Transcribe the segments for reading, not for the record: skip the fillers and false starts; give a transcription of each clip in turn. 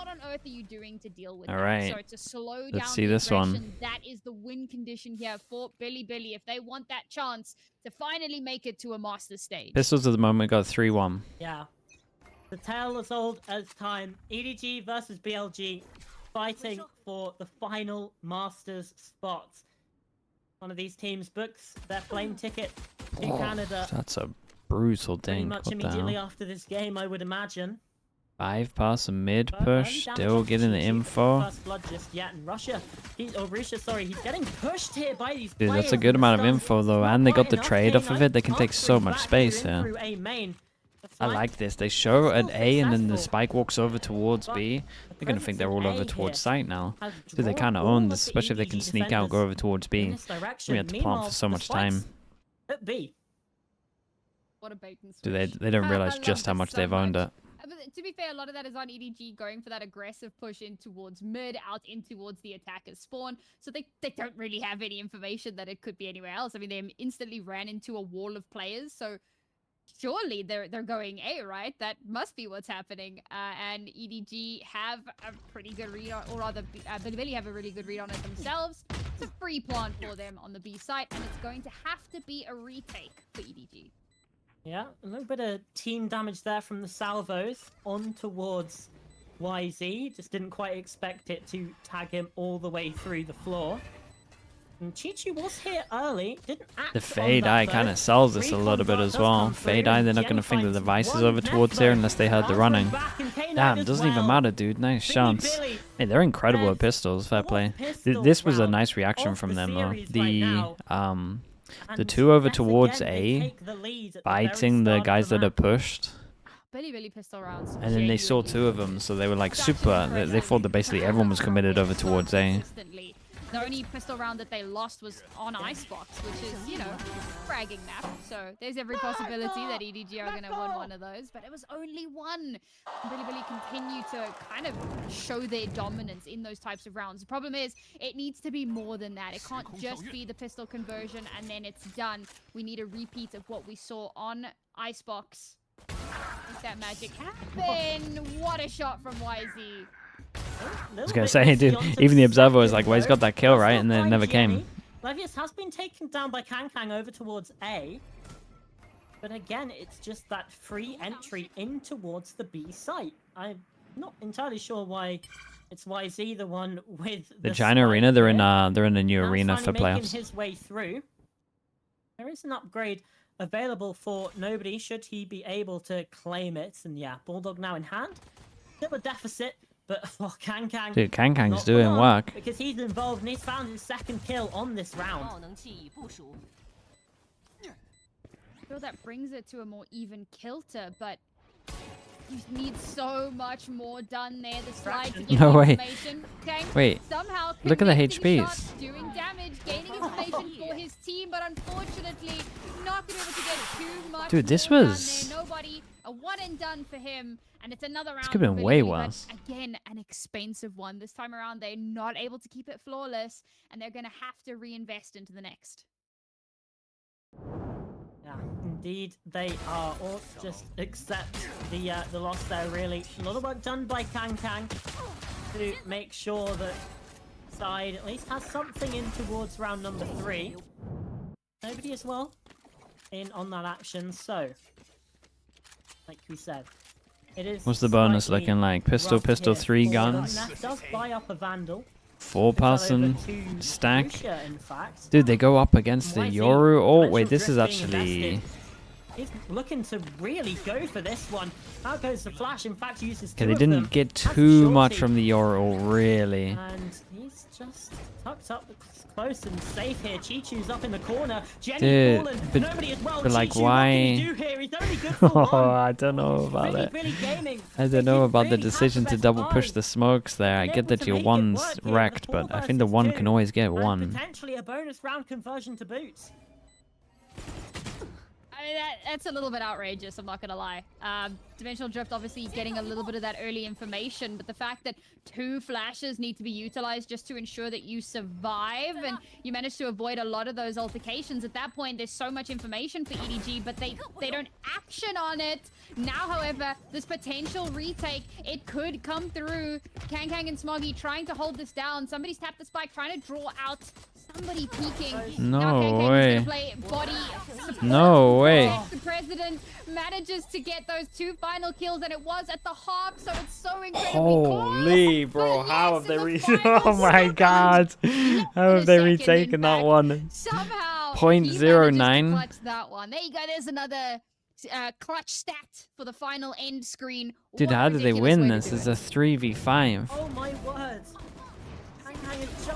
what on earth are you doing to deal with All that? right. So to slow down Let's see the this one. aggression, that is the win condition here for Billy if they want that chance to finally make it to a master stage. Pistols at the moment got 3-1. Yeah. The tale as old as time. EDG versus BLG fighting for the final Masters spot. One of these teams books their plane ticket to Canada That's a brutal pretty thing. much immediately after this game, I would imagine. 5 pass and mid But push. early damage Still off getting the GG. info. First blood just yet, and Russia, sorry, he's getting pushed here by these Dude, that's a players good with amount of stuns. info though, Not and they got quite the enough. trade off of it. They can take so Answering much back space here in here. through A main. The I flank like this. They show an still A and then the successful. spike walks over towards But B. the They're gonna think they're all presence over of A towards here site now. has Dude, they drawn kind of all own of this, the especially if they can EDG sneak out, go defenders over towards in B. this We direction. have to plant Meanwhile, for so the much spikes time. at B. What a bait and switch. Dude, they don't I realize love just how this much so they've owned much. it. But to be fair, a lot of that is on EDG going for that aggressive push in towards mid, out in towards the attacker's spawn. So they don't really have any information that it could be anywhere else. I mean, they instantly ran into a wall of players. So surely they're going A, right? That must be what's happening. And EDG have a pretty good read on, or rather, Billy have a really good read on it themselves. It's a free plant for them on the B site, and it's going to have to be a retake for EDG. Yeah, a little bit of team damage there from the salvos on towards YZ. Just didn't quite expect it to tag him all the way through the floor. And Chichu was here early, didn't act The on Fade that Eye though. kind of sells this a little bit Recon as does well. come through, Fade Eye, and they're not Jen going to think that the finds Vice is one over towards there Nesto. unless they heard the Answering running. back, and K9 Damn, as doesn't even well. matter, dude. Nice chance. Billy Hey, they're incredible at has pistols. Fair four play. pistol This was a rounds nice reaction of from the them though. series right The now. the And two over yet towards again, they A, take the lead at the very biting the start of guys the that are map. pushed. Billy pistol rounds. And then they saw genuinely two of them, so they were like such super. impressive. They thought that basically everyone was committed over towards A. Consistently. The only pistol round that they lost was on Icebox, which is, you know, fragging map. So there's every possibility that EDG are going to win one of those. But it was only one. Billy continue to kind of show their dominance in those types of rounds. The problem is it needs to be more than that. It can't just be the pistol conversion and then it's done. We need a repeat of what we saw on Icebox. Make that magic happen. What a shot from YZ. I was gonna say, dude, even the observer was like, well, he's got that kill, right? And then it never came. Levius has been taken down by Kang over towards A. But again, it's just that free entry in towards the B site. I'm not entirely sure why it's YZ the one with The the China spike arena, they're in here. a new Now arena for finally making playoffs. his way through. There is an upgrade available for nobody should he be able to claim it. And yeah, Bulldog now in hand. Still a deficit, but for Kang. Dude, Kang's not for doing long, work. because he's involved and he's found his second kill on this round. I feel that brings it to a more even kilter, but you need so much more done there. The slide to get No the way. information. Kang Wait, somehow look at the connecting HPs. shots, doing damage, gaining information for his team, but unfortunately not going to be able to get too much. Dude, this more done was- there. Nobody, a one and done for him, and it's another round. could've been for way Billy, but worse. again, an expensive one. This time around, they're not able to keep it flawless, and they're going to have to reinvest into the next. Yeah, indeed, they are all just accept the loss there, really. A lot of work done by Kang to make sure that side at least has something in towards round number 3. Nobody as well in on that action, so like we said, it is What's the bonus slightly looking like? Pistol, rough pistol, here 3 for guns. them. That does buy up a Vandal. 4 passing Over to stack. Lucia, in fact. Dude, they go up against the YZ, Yoru. Oh, wait, torrential this is drift being actually... invested. He's looking to really go for this one. Out goes the flash. In fact, he uses Okay, two they of them. didn't get Has a too much shorty, from the Yoru, really. and he's just tucked up close and safe here. Chichu's up in the corner. Jenny Dude, fallen. but- Nobody as well. but, like, Chichu, what can he why- do here? He's only good for Oh, one. I don't know about Billy, it. Billy Gaming. I They don't know didn't about the really have decision the to best double push eye. the smokes there. I Been get able that to your make it one's work here. wrecked, The but 4 I think the versus one 2, can always get and one. potentially a bonus round conversion to boot. That's a little bit outrageous, I'm not gonna lie. Dimensional Drift obviously getting a little bit of that early information, but the fact that 2 flashes need to be utilized just to ensure that you survive and you manage to avoid a lot of those altercations. At that point, there's so much information for EDG, but they don't action on it. Now, however, this potential retake, it could come through. Kang and Smoggy trying to hold this down. Somebody's tapped the spike, trying to draw out. Somebody peeking. No now way. Gonna play body support. No way. The president manages to get those 2 final kills, and it was at the half, so it's so incredibly Holy, close. bro, But how yes, have they in the retaken? final Oh my seconds, god. How have in they a second, retaken in that fact, one? Somehow, Point he zero manages to nine. clutch that one. There you go. There's another clutch stat for the final end screen. Dude, What a how did they ridiculous win way to this? do It's it. a 3v5. Oh my word.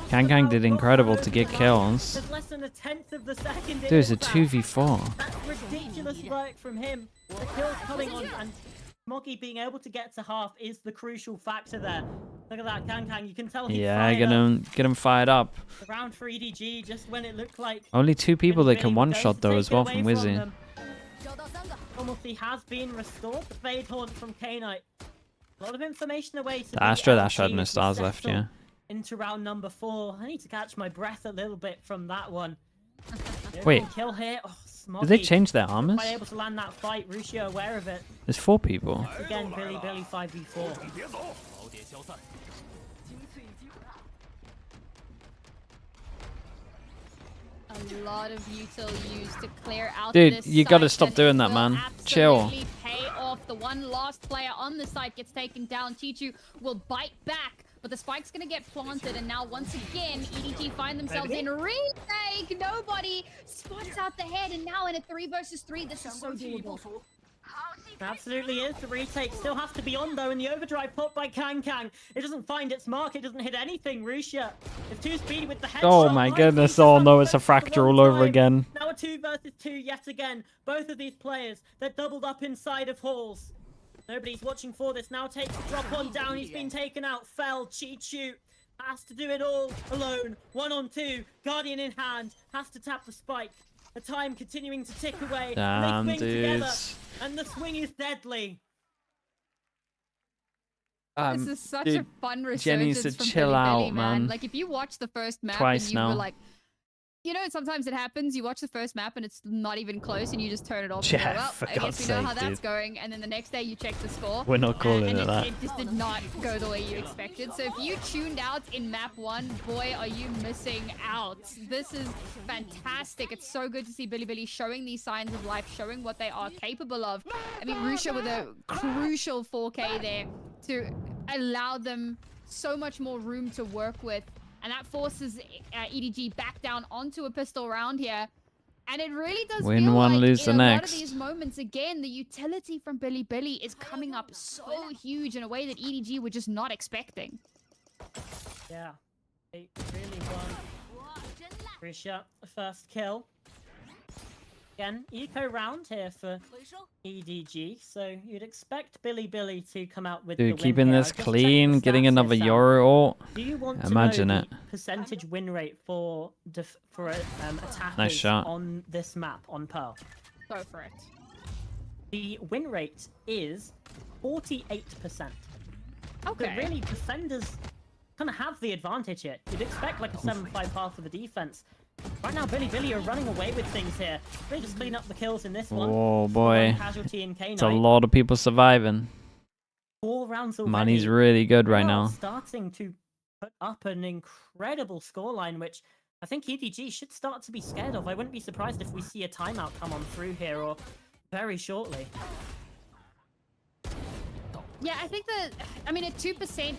Kang did incredible to get kills. There's less than a tenth of the second. Dude, it's a 2v4. That's ridiculous work from him. The kills coming on, and Smoggy being able to get to half is the crucial factor there. Look at that, Kang. You can tell he's Yeah, fired get him fired up. up. The round for EDG, just when it looked like Only 2 people that can really one-shot though take as it well away from Wizzy. them. Normalcy has been restored. The Fade Haunt from K-Knight. A lot of information away to The Astro BLG had no as we stars left, settle yeah. into round number 4. I need to catch my breath a little bit from that one. Wait. Kill here. Oh, Smoggy. Did they change their armors? Quite able to land that fight. Ruscio aware of it. There's 4 people. Again, Billy 5v4. A lot of util used to clear out Dude, this you gotta site, stop and doing it that, will man. Chill. absolutely pay off. The one last player on the site gets taken down. Chichu will bite back, but the spike's gonna get planted, and now once again, EDG find themselves in retake. Nobody spots out the head, and now in a 3 versus 3, this is so doable. Absolutely is. The retake still has to be on though, and the overdrive put by Kang. It doesn't find its mark. It doesn't hit anything. Ruscia is too speedy with the headshot. Oh my goodness. Oh no, it's a fracture all over again. Now a 2 versus 2 yet again. Both of these players, they're doubled up inside of halls. Nobody's watching for this. Now takes a drop on down. He's been taken out. Fell. Chichu has to do it all alone. 1 on 2. Guardian in hand. Has to tap the spike. The time continuing to tick away. Damn, they swing together, dudes. and the swing is deadly. This is such dude, a fun Jenny resurgence said from chill Billy out, Billy, man. man. Like, if you watch the first map Twice and you now. were like, you know, sometimes it happens. You watch the first map and it's not even close, and you just turn it off. Yeah, and go, well, for I guess God's we know sake, how that's dude. going. And then the next day you check the score. We're not calling and it that. It just did not go the way you expected. So if you tuned out in map 1, boy, are you missing out. This is fantastic. It's so good to see Billy showing these signs of life, showing what they are capable of. I mean, Ruscia with a crucial 4K there to allow them so much more room to work with. And that forces EDG back down onto a pistol round here. And it really does Win feel one, like lose in the a lot next. of these moments, again, the utility from Billy is coming up so huge in a way that EDG were just not expecting. Yeah, they really won. Ruscia, first kill. Again, eco round here for EDG, so you'd expect Billy to come out with the Dude, win keeping here. this I've just checked clean, the getting stats another here, Sam. Euro ult. Do you want Imagine to know it. the percentage win rate for attackers Nice shot. on this map on Pearl? Go for it. The win rate is 48%. Okay. So really, defenders kind of have the advantage here. You'd expect like a 7-5 path for the defense. Right now, Billy are running away with things here. They just clean up the kills in this one. Oh boy. One casualty in K-Knight. It's a lot of people surviving. 4 rounds already. Money's really good right They are now. starting to put up an incredible scoreline, which I think EDG should start to be scared of. I wouldn't be surprised if we see a timeout come on through here or very shortly. Yeah, I think that, I mean, at 2%,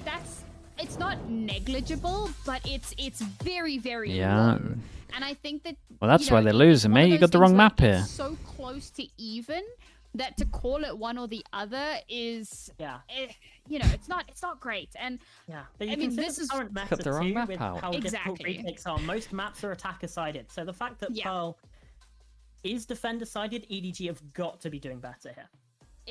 it's not negligible, but it's very, very Yeah. low. And I think that, Well, that's you know, why they're it's losing, one of mate. You those got the things wrong where map here. it's so close to even that to call it one or the other is, Yeah. you know, it's not great. And Yeah, but you I mean, consider this the is- current meta Cut the wrong too, map with out. how difficult Exactly. retakes are. Most maps are attacker-sided, so the fact that Yeah. Pearl is defender-sided, EDG have got to be doing better here.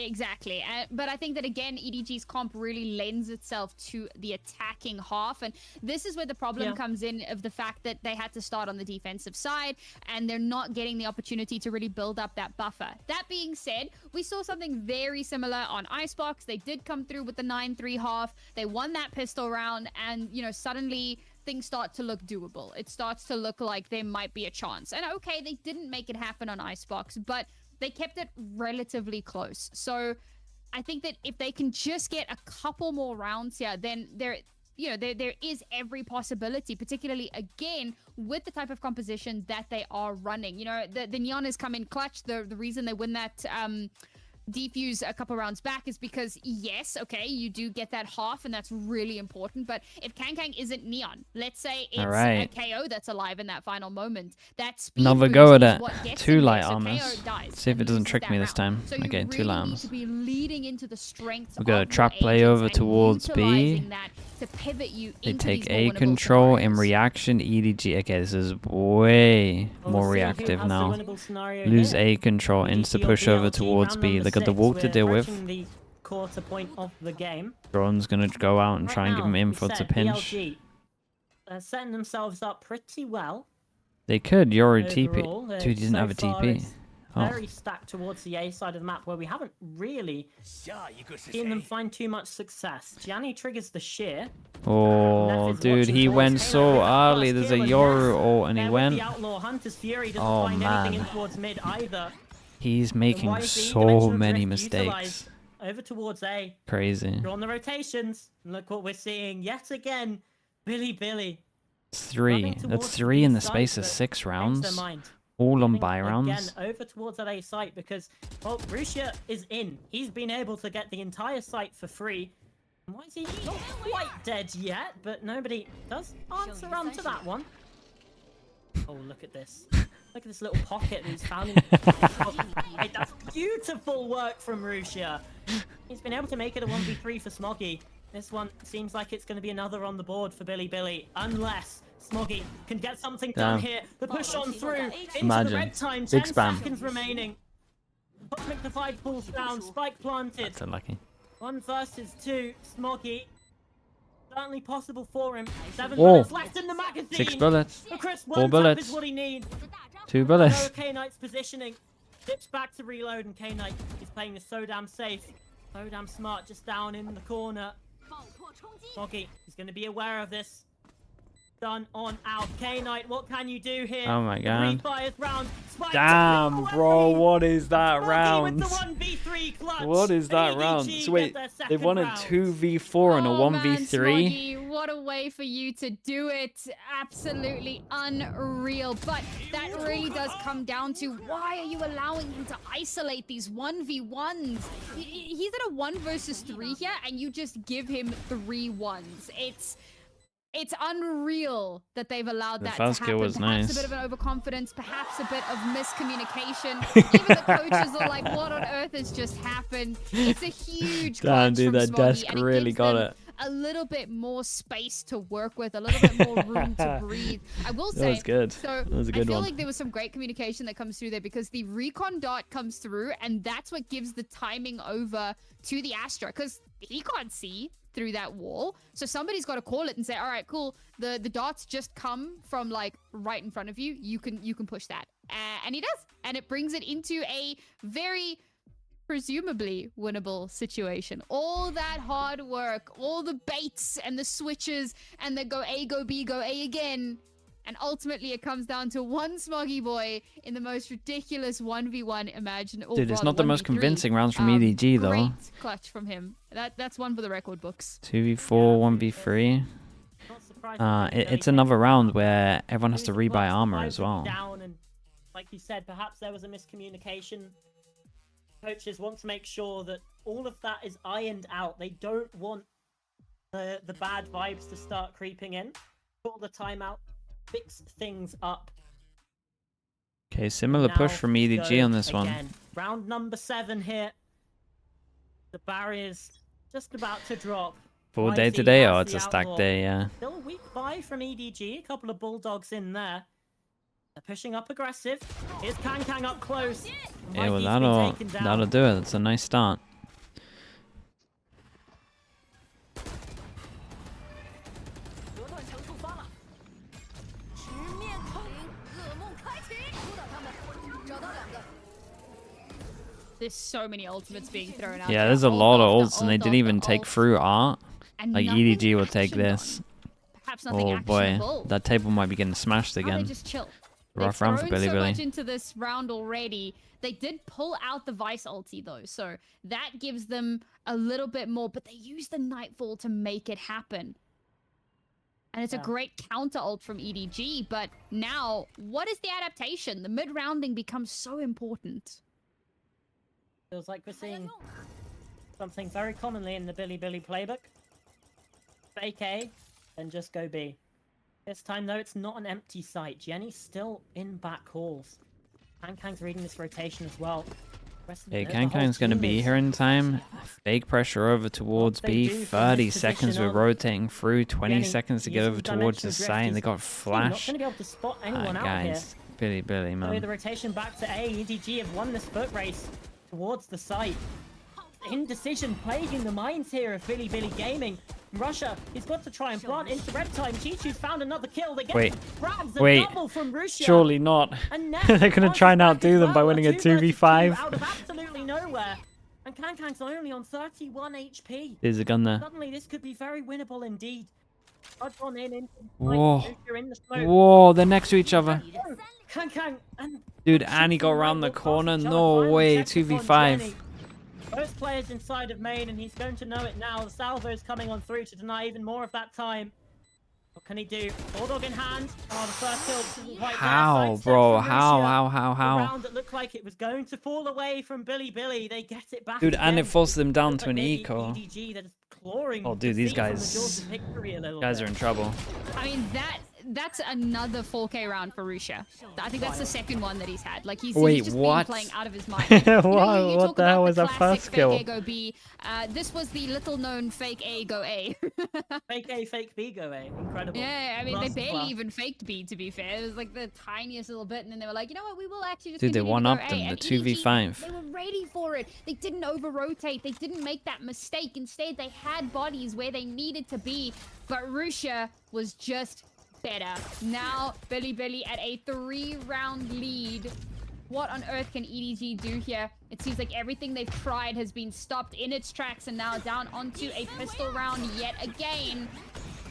Exactly. But I think that, again, EDG's comp really lends itself to the attacking half. And this is where the problem comes in of the fact that they had to start on the defensive side and they're not getting the opportunity to really build up that buffer. That being said, we saw something very similar on Icebox. They did come through with the 9-3 half. They won that pistol round and, you know, suddenly things start to look doable. It starts to look like there might be a chance. And okay, they didn't make it happen on Icebox, but they kept it relatively close. So I think that if they can just get a couple more rounds here, then there is every possibility, particularly again with the type of composition that they are running. You know, the Neon has come in clutch. The reason they win that defuse a couple rounds back is because, yes, okay, you do get that half and that's really important, but if Kang isn't Neon, let's say it's a KO that's alive in that final moment, that speed Another boost go at is it. what gets 2 him light there. So armors. KO dies See if it and doesn't loses trick that me this round. time. So you Okay, 2 light really need armors. to be leading into the strengths We got a of trap your play agents over and towards B. utilizing that to pivot you They into take these more A winnable control in scenarios. reaction EDG. Okay, this is way more reactive now. Lose A control, insta push over towards B. They got the walk to deal with. The quarter point of the game. Drone's gonna go out and Right try and give him now, info we to said pinch. BLG, they're setting themselves up pretty well. They could. Yori Overall, TP. Dude, he didn't so have a far TP. it's Oh. very stacked towards the A side of the map where we haven't really seen them find too much success. Gianni triggers the shear. Oh, dude, he went so early. There's a Yoru ult and he went. The Outlaw Hunter's Fury doesn't Oh, find anything in man. towards mid either. He's making YZ, so dimensional many drift mistakes. utilized. Over towards A. Crazy. Draw on the rotations. And look what we're seeing yet again. Billy. It's 3. Running That's towards 3 in the B space site, of but 6 changed their rounds. mind. All on Running buy rounds. Again, over towards that A site because, well, Rusia is in. He's been able to get the entire site for free. And why is he not quite dead yet? But nobody does answer on to that one. Oh, look at this. Look at this little pocket that he's found. Hey, that's beautiful work from Rusia. He's been able to make it a 1v3 for Smoggy. This one seems like it's going to be another on the board for Billy, unless Smoggy can get something done here. The push on through into the red time. 10 seconds remaining. Cosmic Divide pulls down. Spike planted. That's unlucky. 1 versus 2. Smoggy. Certainly possible for him. 7 Whoa. bullets left in the magazine. 6 bullets. For Chris, 4 one bullets. tap is what he needs. 2 bullets. K-Knight's positioning. Dips back to reload, and K-Knight is playing this so damn safe. So damn smart, just down in the corner. Smoggy is going to be aware of this. Done on out. K-Knight, what can you do here? Oh my god. Round. Damn, bro, what is that round? With the 1v3 clutch. What is that round? So wait, they won a 2v4 and a 1v3? Man, Smoggy, what a way for you to do it. Absolutely unreal. But that really does come down to, why are you allowing him to isolate these 1v1s? He's at a 1 versus 3 here, and you just give him 3 1s. It's unreal that they've allowed that to happen. The first kill was perhaps nice. a bit of an overconfidence, perhaps a bit of miscommunication. Even the coaches are like, what on earth has just happened? It's a huge Damn, clutch dude, from that Smoggy, desk and really gives got them it. a little bit more space to work with, a little bit more room to breathe. I will say, That was good. so That was a good I feel one. like there was some great communication that comes through there because the recon dot comes through, and that's what gives the timing over to the Astra, because he can't see through that wall. So somebody's got to call it and say, all right, cool. The dots just come from like right in front of you. You can push that. And he does. And it brings it into a very presumably winnable situation. All that hard work, all the baits and the switches and the go A, go B, go A again. And ultimately it comes down to one Smoggy boy in the most ridiculous 1v1 imaginable. Dude, it's not the most convincing rounds from EDG though. Great clutch from him. That's one for the record books. 2v4, 1v3. It's another round where everyone has to rebuy armor as well. Down and, like you said, perhaps there was a miscommunication. Coaches want to make sure that all of that is ironed out. They don't want the bad vibes to start creeping in. Call the timeout. Fix things up. Okay, similar push from EDG on this one. Round number 7 here. The barrier's just about to drop. Full day YZ today, has or it's the a stack outlaw. day, yeah. Still a weak buy from EDG. A couple of bulldogs in there. They're pushing up aggressive. Here's Kang up close. Yeah, well, YZ's been taken down. that'll do it. That's a nice start. There's so many ultimates being thrown out. Yeah, there. there's a Ult lot of after ults, and they ult didn't even after take ult, through art. and Like nothing EDG will take actioned this. on. Perhaps nothing Oh boy, actionable. that table might be getting smashed How they again. just chill. Rough They've round for thrown so Billy. much into this round already. They did pull out the Vice ulti though, so that gives them a little bit more, but they used the Nightfall to make it happen. And it's a great counter ult from EDG, but now, what is the adaptation? The mid-rounding becomes so important. Feels like we're seeing something very commonly in the Billy playbook. Fake A, then just go B. This time, though, it's not an empty site. Jenny's still in back halls. Kang's reading this rotation as well. Okay, Kang's going to be here in time. Fake pressure over towards B. 30 seconds we're rotating through. 20 seconds to get over towards the site. And they got flash. Not going to be able to spot anyone out guys, here. Billy, man. So the rotation back to A. EDG have won this foot race towards the site. Indecision plaguing the minds here of Billy Gaming. Russia, he's got to try and plant into red time. Chi-Chu's found another kill. They get grabs a double from Russia. Surely not. They're going to try and outdo them by winning a 2v5. Out of absolutely nowhere. And Kang's only on 31 HP. There's a gun there. Suddenly, this could be very winnable indeed. Whoa. Whoa, they're next to each other. Kang and Dude, and he got around the corner. No way, 2v5. Both players inside of main, and he's going to know it now. The salvo is coming on through to deny even more of that time. What can he do? Bulldog in hand. Oh, the first kill isn't quite How, there. bro? How? The round that looked like it was going to fall away from Billy. They get it back. Dude, again. and it forces them down to an Maybe eco. EDG that is clawing Oh, dude, these defeat from the jaws guys of victory a little are bit. in trouble. I mean, that's another 4K round for Russia. I think that's the second one that he's had. Like he's just been playing out of his mind. You What the hell was that first kill? Fake A go B. This was the little known fake A go A. Fake A, fake B go A. Incredible. Yeah, I mean they barely Well. even faked B to be fair. It was like the tiniest little bit, and then they were like, you know what, we will actually just Dude, they continue to go one-upped A. them, the And 2v5. EDG, they were ready for it. They didn't over-rotate. They didn't make that mistake. Instead, they had bodies where they needed to be. But Russia was just better. Now, Billy at a 3-round lead. What on earth can EDG do here? It seems like everything they've tried has been stopped in its tracks and now down onto a pistol round yet again.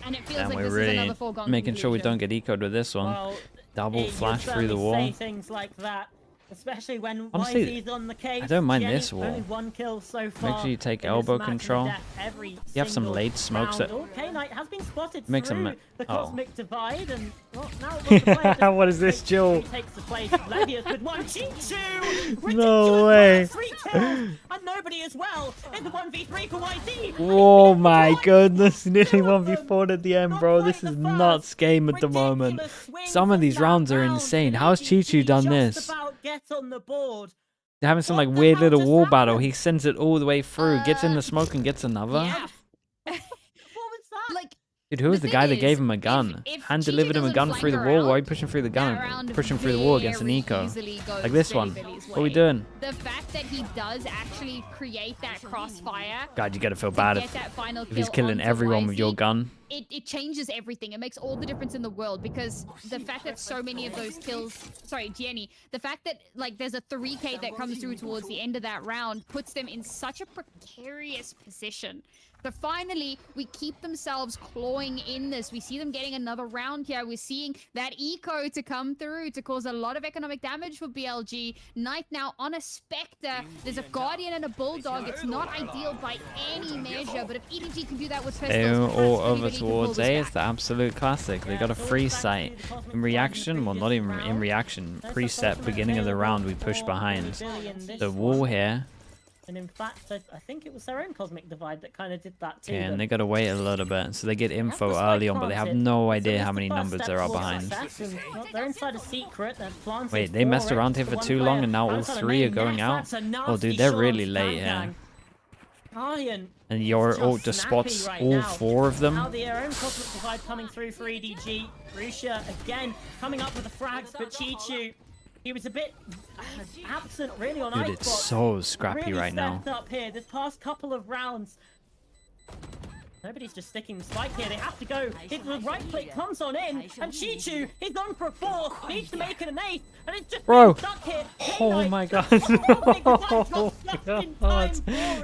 And it feels And like we're this is really another foregone making sure we conclusion. don't get ecoed with this one. Well, Double you flash through the certainly wall. say things like that, especially when Honestly, YZ's on the case. I don't mind Jenny, this wall. Only one kill so far. Make sure you take in this elbow match and control. death every You have some single late smokes that- round. Oh, K-Knight has been spotted Make some through the oh. cosmic divide, and well, now it was the player that What is this, Jill? takes the place of Levius with one Chi-Chu. No way. 3 kills, and nobody as well in the 1v3 for YZ. Oh my goodness, nearly 1v4 at the end, bro. This is nuts game at the moment. Some of these rounds are insane. How's Chi-Chu done this? They're having some like weird little wall battle. He sends it all the way through, gets in the smoke and gets another. Yeah. What was that? Like, Dude, who was the guy thing that gave is, him a gun? if Hand Chi-Chu delivered him a doesn't gun flank through the her wall. Why are you out, pushing through the that gun? round Pushing through the wall against an very eco. easily goes Like this one. Billy's What are we way. doing? The fact that he does actually create that crossfire God, you gotta feel to bad get that final if he's kill killing onto everyone with YZ, your gun. it changes everything. It makes all the difference in the world because the fact that so many of those kills, sorry, Jenny, the fact that like there's a 3K that comes through towards the end of that round puts them in such a precarious position. But finally, we keep themselves clawing in this. We see them getting another round here. We're seeing that eco to come through to cause a lot of economic damage for BLG. Knight now on a Spectre. There's a Guardian and a Bulldog. It's not ideal by any measure, but if EDG can do that with pistols, They're perhaps all over anybody can pull towards this A. back. It's the absolute classic. They got a free sight. In reaction, well, not even in reaction. Preset beginning of the round, we push behind. The wall here. And in fact, I think it was their own cosmic divide that kind of did that too. Okay, and them. they gotta wait a little bit. So they get They have info the spike early on, but they have planted. no So idea it's how the many first numbers step there are towards behind. success, and, well, they're inside a secret. They're planted Wait, they messed for around it. here for One too player long, and now all outside of three are main. going Yes, out. that's a Oh, nasty dude, they're shot really on late here. Kang. Guardian. And your Just ult just snappy spots right all now. 4 of Now them. the own cosmic divide coming through for EDG. Russia again coming up with the frags, but Chi-Chu, he was a bit absent really on Dude, Icebox. it's so scrappy Really right now. stepped up here this past couple of rounds. Nobody's just sticking the spike here. They have to go. If the right click comes on in, and Chichu, he's on for a 4. Needs to make it an 8, and it's just Bro. stuck here. Oh my god. Oh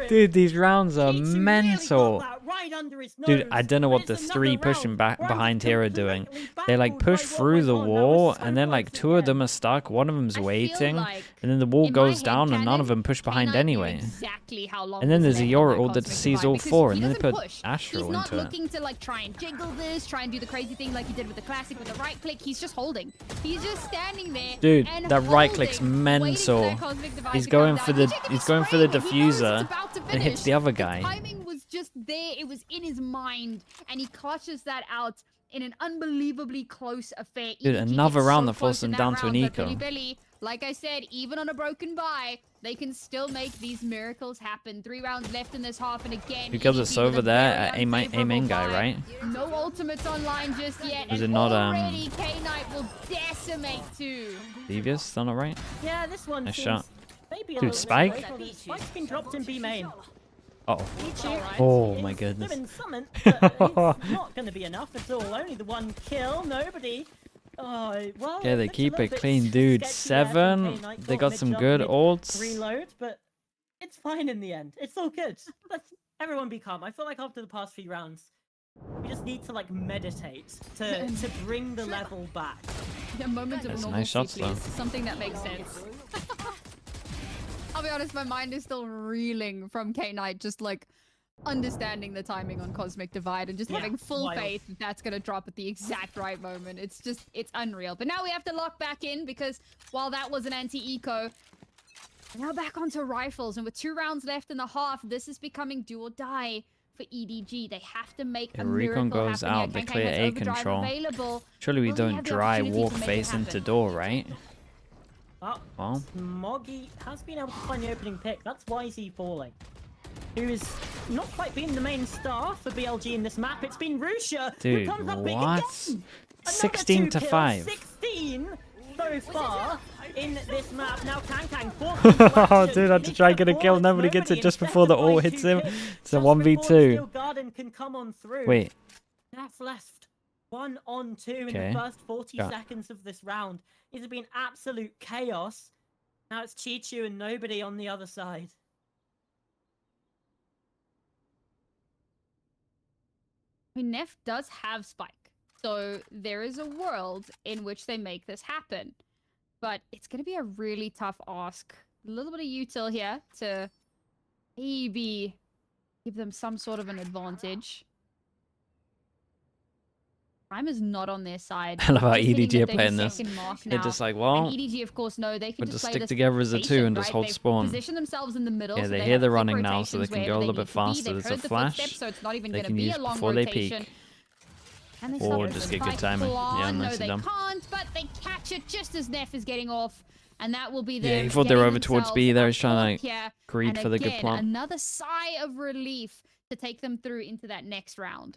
Dude, these rounds are Chichu mental. really got that right under his Dude, nose, I don't know and what the it's 3 another pushing round back where I'm behind just here are doing. completely They like baffled by push what through went the on. That wall, was so and then like close 2 of again. them are stuck, one of them's I feel waiting, like and then the wall in my goes head down, and none of canon, them push behind K9 knew anyway. Exactly how long And then was there's a left on Yoru that ult that Cosmic sees Divide, all because 4, he and then they doesn't put push. Astral He's not into it. looking to like try and jiggle this, try and do the crazy thing like he did with the classic with the right click. He's just holding. He's just standing there. Dude, and that right click's holding, waiting for mental. that Cosmic Divide He's to come going down. for And the check if he's going for the spraying it. He knows it's diffuser about to and hits the finish. other guy. The timing was just there. It was in his mind, and he clutches that out in an unbelievably close affair. Dude, EDG another gets round so that forced close in them that down to an round, but eco. Billy, like I said, even on a broken bye, they can still make these miracles happen. 3 rounds left in this half, and again, Because EDG it's with over a there, very a unfavorable main guy, bye. right? No ultimates online just yet, Was and it not, already K-Knight will decimate too. Devious, is that not right? Yeah, this one Nice seems shot. maybe a Dude, little Spike? bit away. Spike's been dropped in B main. Uh oh. Chichu Oh is my goodness. doing something, but it's not going to be enough at all. Only the 1 kill, nobody. Oh, well, Yeah, they looks a keep little it bit clean, dude. sketchy there from 7. K-Knight. They got some mid-jump, good ults. Reload, but it's fine in the end. It's all good. Let's everyone be calm. I feel like after the past few rounds, we just need to like meditate to bring the level back. A moment of That's normalcy, nice shots, please. though. Something that makes sense. I'll be honest, my mind is still reeling from K-Knight just like understanding the timing on Cosmic Divide and just Yeah, having full wild. faith that that's gonna drop at the exact right moment. It's unreal. But now we have to lock back in because while that was an anti-eco, now back onto rifles, and with 2 rounds left in the half, this is becoming do or die for EDG. They have to make Yeah, a Recon miracle goes happen out, here. they Kang clear has A overdrive control. available. Surely we Will he don't have the dry opportunity walk to make it face into happen? door, right? Oh, Well, Smoggy has been able to find the opening pick. That's YZ falling. Who is not quite been the main star for BLG in this map. It's been Rusha dude, who comes up big what? again. Another 16 2 to kills, 5. 16 so far in this map. Now Kang Oh, dude, I had to try and get a kill. Nobody gets it just before the ult hits him. It's a 1v2. Garden can come on through. Wait, That's left 1 on 2 in Okay. the first 40 Yeah. seconds of this round. It has been absolute chaos. Now it's Chichu and nobody on the other side. I mean, Neff does have Spike, so there is a world in which they make this happen. But it's going to be a really tough ask. A little bit of util here to maybe give them some sort of an advantage. Time is not on their side. I love how Just hitting EDG the are playing this. 30-second mark they're now. just like, And well, EDG, of course, know they can we'll just play stick this together as a 2 patient, and just right? hold They've spawn. Position themselves in the middle. Yeah, so they they hear have they're quick running now, so they rotations can go a wherever little they bit need to be. faster. They've There's a heard the flash footsteps, so it's not even they going to can be use a long before they rotation. peek. Can they Or stop just the get good spike timing. Yeah, plan? No, nicely they done. can't, but they catch it just as Neff is getting off. And that will be Yeah, them he thought they were getting over towards B themselves there. a He's trying to fork here. greed And for the good again, plant. another sigh of relief to take them through into that next round.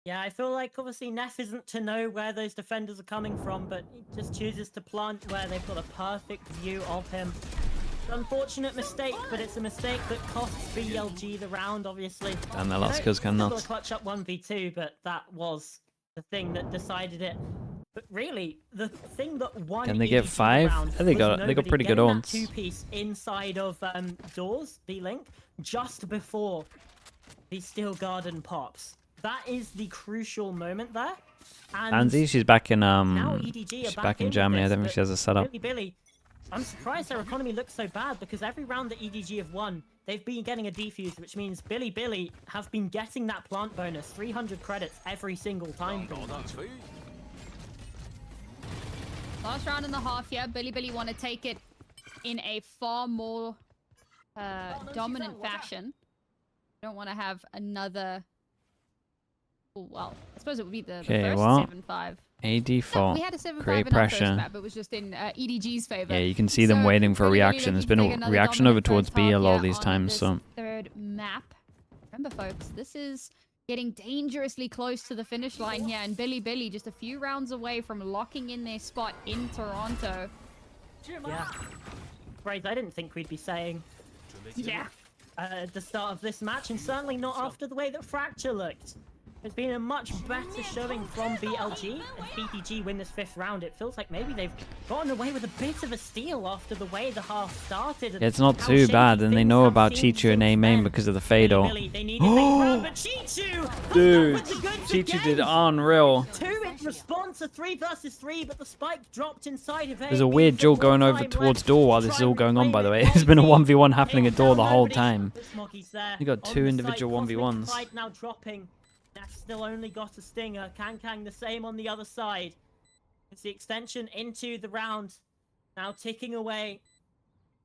Yeah, I feel like obviously Neff isn't to know where those defenders are coming from, but he just chooses to plant where they've got a perfect view of him. It's an unfortunate mistake, but it's a mistake that costs BLG the round, obviously. And their You last know, kill's kind still of got nuts. to clutch up 1v2, but that was the thing that decided it. But really, the thing that won Can they get EDG the 5? round Oh, they was got nobody pretty good getting that ults. two-piece inside of doors, B-Link, just before the Steel Garden pops. That is the crucial moment there. And Anzi, she's back in now EDG are she's back back in with Germany. I this, don't think but she has a setup. Billy, I'm surprised their economy looks so bad because every round that EDG have won, they've been getting a defuse, which means Billy have been getting that plant bonus, 300 credits every single time. Last round and a half here. Billy want to take it in a far more dominant fashion. Don't want to have another... Oh, well, I suppose it would be the Okay, first well, 7-5. A No, default. we had a 7-5 Create in our first pressure. map. It was just in EDG's favor. Yeah, you can see them So, waiting for a really reaction. There's been looking to a take another reaction over dominant towards first B a half lot here of these on times, this so third map. Remember, folks, this is getting dangerously close to the finish line here, and Billy just a few rounds away from locking in their spot in Toronto. Yeah. Right, I didn't think we'd be saying Yeah. at the start of this match, and certainly not after the way that Fracture looked. It's been a much better showing from BLG. If EDG win this 5th round, it feels like maybe they've gotten away with a bit of a steal after the way the half started. Yeah, it's not too bad, and they know about Chichu and A-Main because of the Fatal. They need a big round, but Chichu Dude, with the goods Chichu did again. unreal. 2 in response to 3 versus 3, but the spike dropped inside of There's a weird duel going over towards door while this is all going on, by the way. There's been a 1v1 happening at door the whole time. You got 2 individual 1v1s. Now dropping. That's still only got a stinger. Kang the same on the other side. It's the extension into the round. Now ticking away.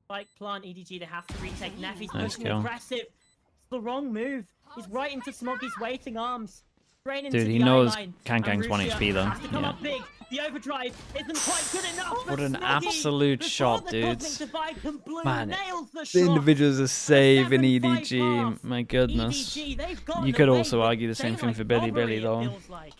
Spike plant, EDG, they have to retake. Neffy's Nice pushing kill. aggressive. It's the wrong move. He's right into Smoggy's waiting arms. Straight into Dude, he the knows eye-line. Kang's 1 And HP though. has to come Yeah. up big. The overdrive isn't quite good enough. What but an Smoggy, absolute before shot, the dudes. cosmic divide can bloom, Man, nails the The shot. individuals are saving 7-5 EDG. pass. My goodness. EDG, they've gotten You could away also with argue the same thing daylight for Billy robbery, it though. feels like.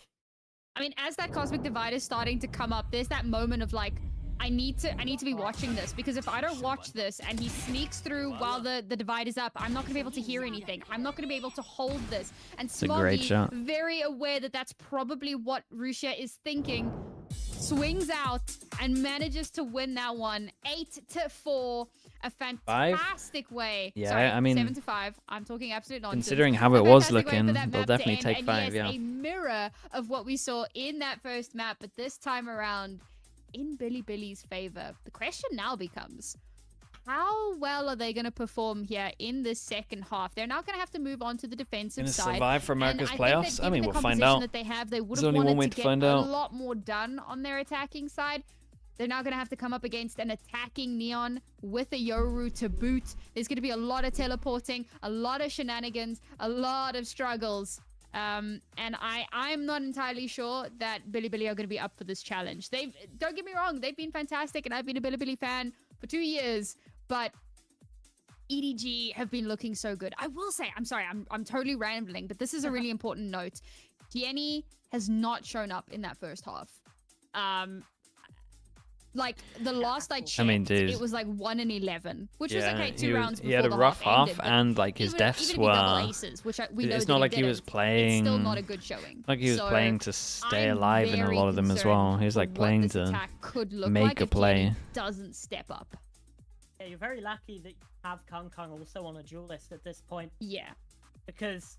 I mean, as that cosmic divide is starting to come up, there's that moment of like, I need to be watching this, because if I don't watch this and he sneaks through while the divide is up, I'm not gonna be able to hear anything. I'm not gonna be able to hold this. And a great Smoggy, shot. very aware that that's probably what Rusia is thinking, swings out and manages to win that one 8-4. A fantastic way. Yeah, Sorry, I mean, 7-5. I'm talking absolute nonsense. Considering how A it was fantastic way for looking, that they'll map to definitely end, take and 5, yes, yeah. a mirror of what we saw in that first map, but this time around in Billy's favor. The question now becomes, how well are they going to perform here in the second half? They're now going to have to move on to the defensive Gonna side. survive for America's and playoffs? I I mean, think we'll that find given the composition out. that they have, they would There's have only one wanted way to to get find a out. lot more done on their attacking side. They're now going to have to come up against an attacking Neon with a Yoru to boot. There's going to be a lot of teleporting, a lot of shenanigans, a lot of struggles. And I'm not entirely sure that Billy are going to be up for this challenge. Don't get me wrong, they've been fantastic, and I've been a Billy fan for 2 years, but EDG have been looking so good. I will say, I'm sorry, I'm totally rambling, but this is a really important note. Tierney has not shown up in that first half. Like the last I checked, dude. it was like 1-11, which was Yeah, okay. Two rounds before he had a the rough half, ended, but and like his even deaths if he double were. aces, which we know It's that not like he was didn't, playing. It's still not a good showing. Like he was So playing to stay I'm alive in a very lot of them as concerned well. He was for like what playing this to attack could look make like a if play. Tierney doesn't step up. Yeah, you're very lucky that you have Kang also on a duel list at this point, Yeah. because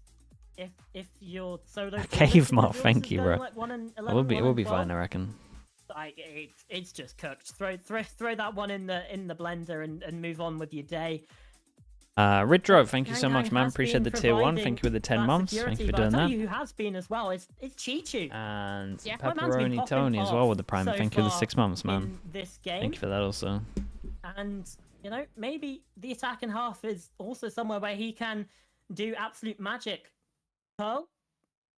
if you're solo Cave Moth, thank you, bro. It will be fine, I reckon. It's just cooked. Throw that one in the blender and move on with your day. Ridro, thank you so Kang much, man. has Appreciate the been tier 1. providing Thank you for the 10 that months. security, Thank you for but I'll doing tell that. you who has been as well. It's Chichu. And Yeah. My man's been Pepperoni popping Tony as off well with the prime. so Thank you for the far 6 months, man. in this game. Thank you for that also. And, you know, maybe the attacking half is also somewhere where he can do absolute magic. Pearl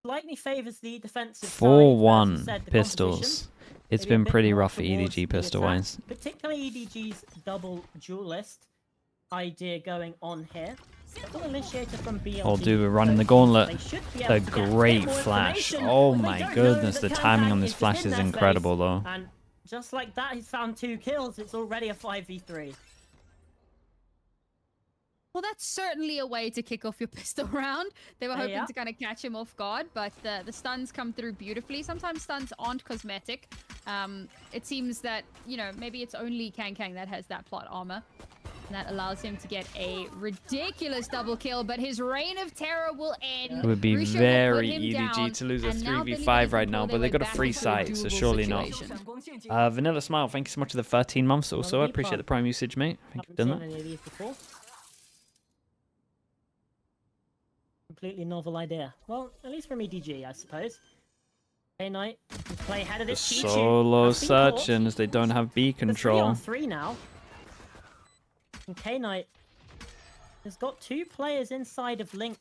slightly favors the defensive side. As you 4-1 said, the pistols. composition, It's maybe a been bit pretty more rough for towards EDG the pistol attack, wise. particularly EDG's double duelist idea going on here. Double initiator from BLG. Oh, dude, we're running so the gauntlet. they should be A able to get great more flash. information, Oh but they my don't know goodness, that the Kang timing on Kang this is flash just in is their incredible, face. though. And just like that, he's found 2 kills. It's already a 5v3. Well, that's certainly a way to kick off your pistol round. They were hoping Yeah. to kind of catch him off guard, but the stuns come through beautifully. Sometimes stuns aren't cosmetic. It seems that, you know, maybe it's only Kang that has that plot armor. And that allows him to get a ridiculous double kill, but his reign of terror will end. It would be Rusia will very put him EDG down, to lose a and now 3v5 right Billy now, can but pull they their got a way free back into a site, so doable surely not. situation. Vanilla Smile, thank you so much for the 13 months also. I appreciate the prime usage, mate. Thank you for doing Haven't that. seen any of these before. Completely novel idea. Well, at least from EDG, I suppose. K-Knight can play ahead of The this. Chichu solo has been caught. searching as they don't have B There's control. 3-on-3 now. And K-Knight has got 2 players inside of Link.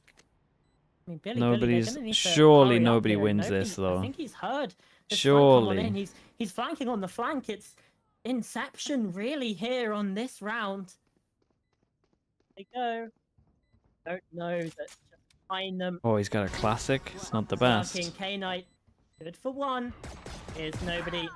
I mean, Billy, they're Nobody's- gonna need to surely hurry up nobody here. wins this, though. I think he's heard this flank come on Surely. in. He's flanking on the flank. It's Inception really here on this round. They go. Don't know that just behind them. Oh, he's got a classic. It's not the Lurking best. K-Knight. Good for 1. Here's nobody.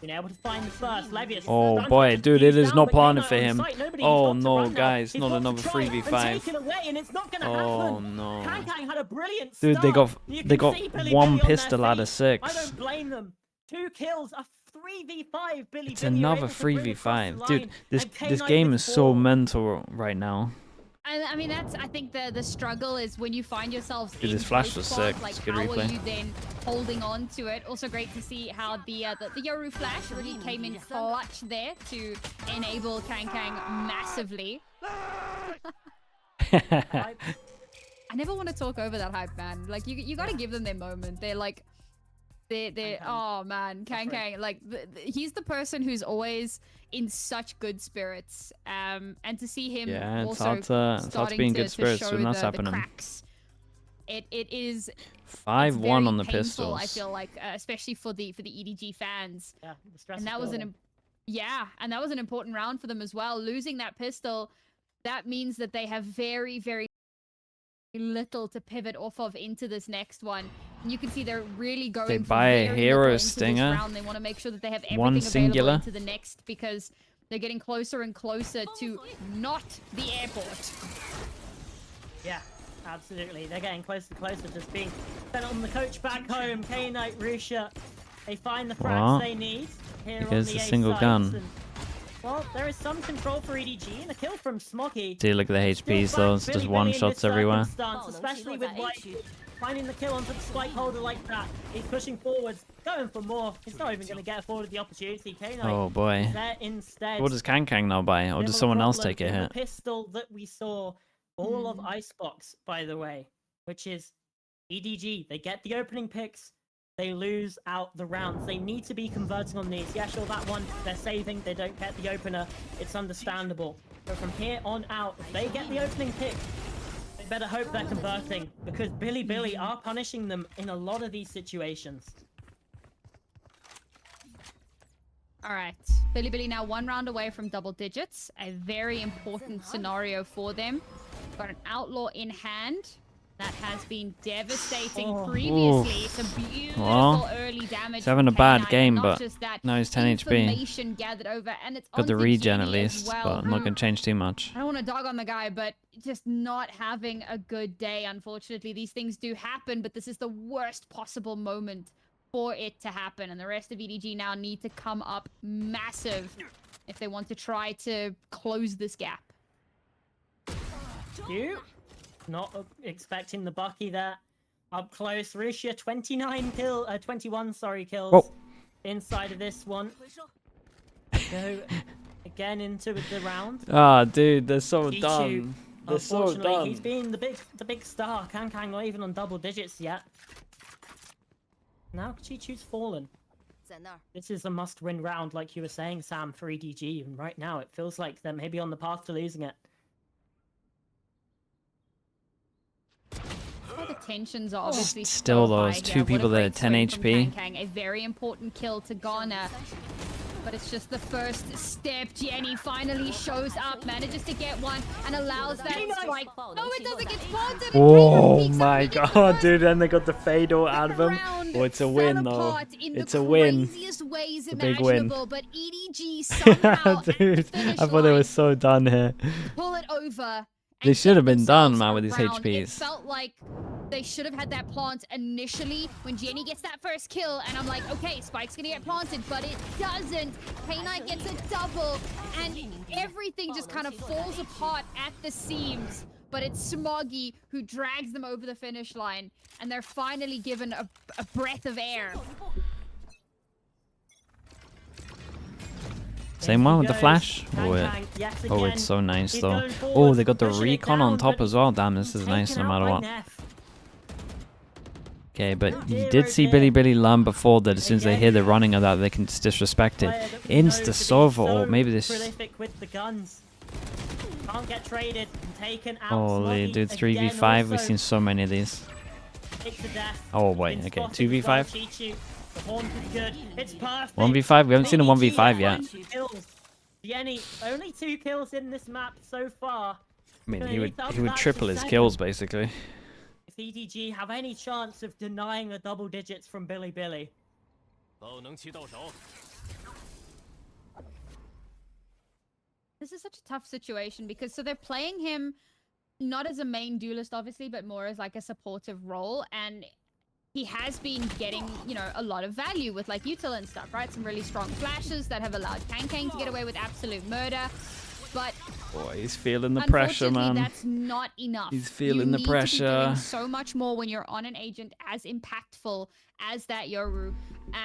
Been able to find the first. Levius. Oh Stuns boy, just dude, beats it is down, not but planted Kano for on him. site. Nobody, he's Oh got to no, run now. guys, He's not got to another try and 3v5. take it away, and it's not gonna Oh happen. no. Kang had a brilliant Dude, start. You they can got see Billy one Billy on their pistol out of feet. I 6. don't blame them. 2 kills, a 3v5. Billy It's Billy are another able to bring across the 3v5. Dude, line, this and this K9 game with is so 4. mental right now. I mean, I think the struggle is when you find yourselves Dude, in this flash close was spot, sick. like It's good how replay. are you then holding on to it? Also great to see how the Yoru flash really came in clutch there to enable Kang massively. I never want to talk over that hype, man. Like you got to give them their moment. They're like they're oh man, Kang like he's the person who's always in such good spirits. And to see him it's also hard to be in good spirits show when that's the happening. cracks. It is 5-1 on the painful, pistols. I feel like, especially for the EDG fans. Yeah, the stress And is that was building. and that was an important round for them as well. Losing that pistol, that means that they have very, very little to pivot off of into this next one. And you can see they're really going They for buy a very hero little into this stinger. round. They want to make sure that they have everything One available singular. into the next, because they're getting closer and closer to not the airport. Yeah, absolutely. They're getting closer and closer, just being sent on the coach back home. K-Knight, Rusha, they find the frags What? they need here Because on the the A single sides, gun. and, well, there is some control for EDG, and a kill from Smoggy. See, look at the HPs though. It's just one shots everywhere. Especially with White finding the kill onto the spike holder like that. He's pushing forwards, going for more. He's not even going to get afforded the opportunity. K-Knight Oh boy. there instead. What does Kang now buy? Or does Similar someone else problem take a in the hit? pistol that we saw all of Icebox, by the way, which is EDG. They get the opening picks, they lose out the rounds. They need to be converting on these. Yeah, sure, that one they're saving. They don't get the opener. It's understandable. But from here on out, if they get the opening pick, they better hope they're converting, because Billy are punishing them in a lot of these situations. All right, Billy now 1 round away from double digits. A very important scenario for them. Got an outlaw in hand. That has been devastating previously. It's a beautiful Well, early damage. he's having a from bad K9, game, and but not just that, now he's 10 HP. information gathered over, and it's Got the onto regen at Jenny as least, well, but I'm not who- going to change too much. I don't want to dog on the guy, but just not having a good day, unfortunately. These things do happen, but this is the worst possible moment for it to happen. And the rest of EDG now need to come up massive if they want to try to close this gap. You not expecting the Bucky there. Up close, Russia 21 kills Whoa. inside of this one. Go again into the round. Ah, dude, they're so Chichu, done. They're so unfortunately, he's done. been the big star. Kang not even on double digits yet. Now Chichu's fallen. This is a must-win round, like you were saying, Sam, for EDG. And right now, it feels like they're maybe on the path to losing it. Well, the tensions are obviously Still so high those two here. What a people that are great 10 swing from HP. Kang. A very important kill to garner. But it's just the first step. Jenny finally shows up, manages to get one, and allows that strike. No, it doesn't get planted. and Oh Kang peeks up my and gets the god, first dude, and they got the fade all out of him. round Oh, it's a fell win though. apart in It's the a win. craziest ways a big win. imaginable, but EDG somehow at the Dude, finish I thought they were line so done here. pull it over. They and should get have been done, themselves man, a with these round. It HPs. felt like they should have had that plant initially when Jenny gets that first kill, and I'm like, okay, Spike's gonna get planted, but it doesn't. K9 gets a double, and everything just kind of falls apart at the seams. But it's Smoggy who drags them over the finish line, and they're finally given a breath of air. Same one with the flash? Oh, Oh, it's so nice though. Oh, they got the recon on top as well. Damn, this is nice no matter what. Okay, but you did see Billy learn before that as soon as they hear the running of that, they can just disrespect it. Insta Sova, or maybe this. Prolific with the guns. Can't get traded and taken out. Holy, Smoggy dude, again 3v5. We've also seen so many of these. kicked to death. Oh, wait, Been okay. spotted as well, 2v5? Chichu. The haunt is good. It's perfect. 1v5? We haven't seen a 1v5 yet. Kills. Jenny, only 2 kills in this map so far. I mean, Gonna he need would to up he would that to triple his 7. kills basically. If EDG have any chance of denying the double digits from Billy. this is such a tough situation because so they're playing him not as a main duelist, obviously, but more as like a supportive role. And he has been getting, you know, a lot of value with like util and stuff, right? Some really strong flashes that have allowed Kang to get away with absolute murder. But boy, he's feeling the pressure, man. That's not enough. He's feeling the pressure. You need to be doing so much more when you're on an agent as impactful as that Yoru.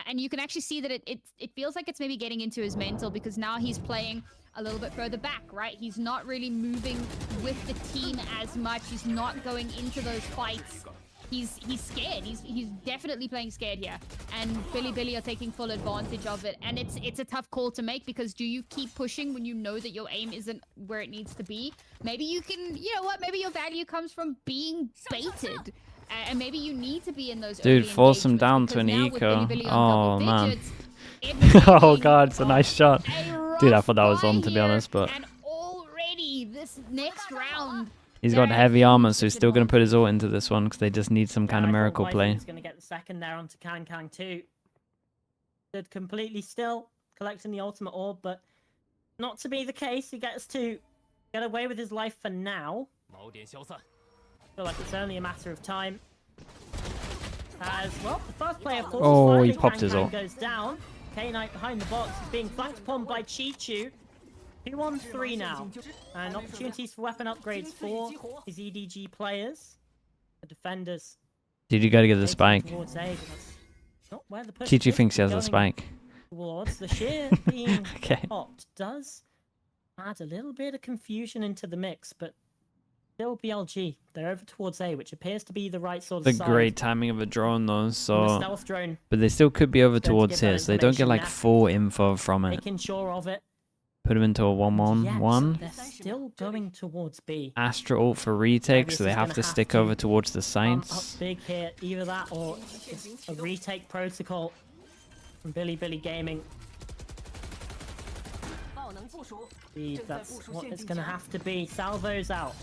And you can actually see that it feels like it's maybe getting into his mental because now he's playing a little bit further back, right? He's not really moving with the team as much. He's not going into those fights. He's scared. He's definitely playing scared here. And Billy are taking full advantage of it. And it's a tough call to make because do you keep pushing when you know that your aim isn't where it needs to be? Maybe you can, you know what? Maybe your value comes from being baited. And maybe you need to be in those dude, force him down to an eco. Oh, man. Oh, God, it's a nice shot. Dude, I thought that was on, to be honest, but... And already, this next round... He's got heavy armor, so he's still going to put his ult into this one because they just need some kind of miracle play. He's going to get the second there onto Kang too. Stood completely still, collecting the ultimate orb, but not to be the case. He gets to get away with his life for now. Feel like it's only a matter of time. As well, the first player, of course, oh, he popped his ult. Goes down. K-Knight behind the box is being flanked upon by Chi-Chu. 2-on-3 now, and opportunities for weapon upgrades for his EDG players. The defenders. Dude, you gotta get the spike. Chi-Chu thinks he has a spike. Towards the sheer being okay. popped does add a little bit of confusion into the mix, but still BLG. They're over towards A, which appears to be the right sort of the side. great timing of a drone, though. So, the stealth drone. But they still could be over towards here, so they don't get like full info from it. Making sure of it. Put him into a 1-1-1. They're still going towards B. Astra ult for retake, so they have to stick over towards the sights. Up big here, either that or a retake protocol from Billy Gaming. That's what it's going to have to be. Salvo's out.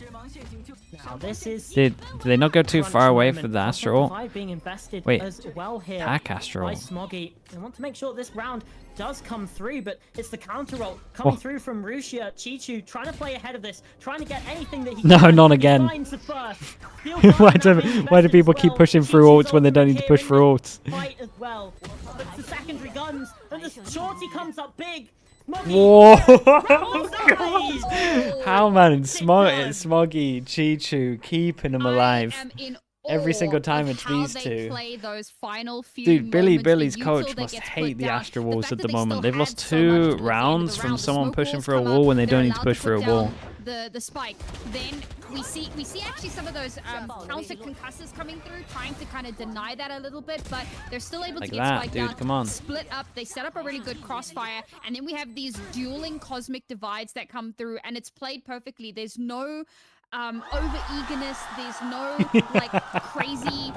Now this is... Did they not go too far away for the Astra ult? Being invested wait, as well here attack Astra by ult. Smoggy. They want to make sure this round does come through, but it's the counter ult coming through from Rusia. Chi-Chu trying to play ahead of this, trying to get anything that he can. No, not again. Why do people keep pushing through ults when they don't need to push through ults? Fight as well. But the secondary guns, and the shorty comes up big. Whoa! How, man? Smoggy, Chi-Chu, keeping him alive. Every single time it's these two. Dude, Billy's coach must hate the Astra walls at the moment. They've lost 2 rounds from someone pushing through a wall when they don't need to push through a wall. The spike. Then we see actually some of those counter concussors coming through, trying to kind of deny that a little bit, but they're still able to get spiked down. Come on. Split up. They set up a really good crossfire, and then we have these dueling cosmic divides that come through, and it's played perfectly. There's no over eagerness, there's no like crazy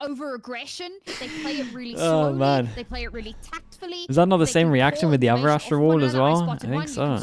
over aggression. They play it really slowly. Oh, man. They play it really tactfully. Is that not the same reaction with the other Astra wall as well? I think so.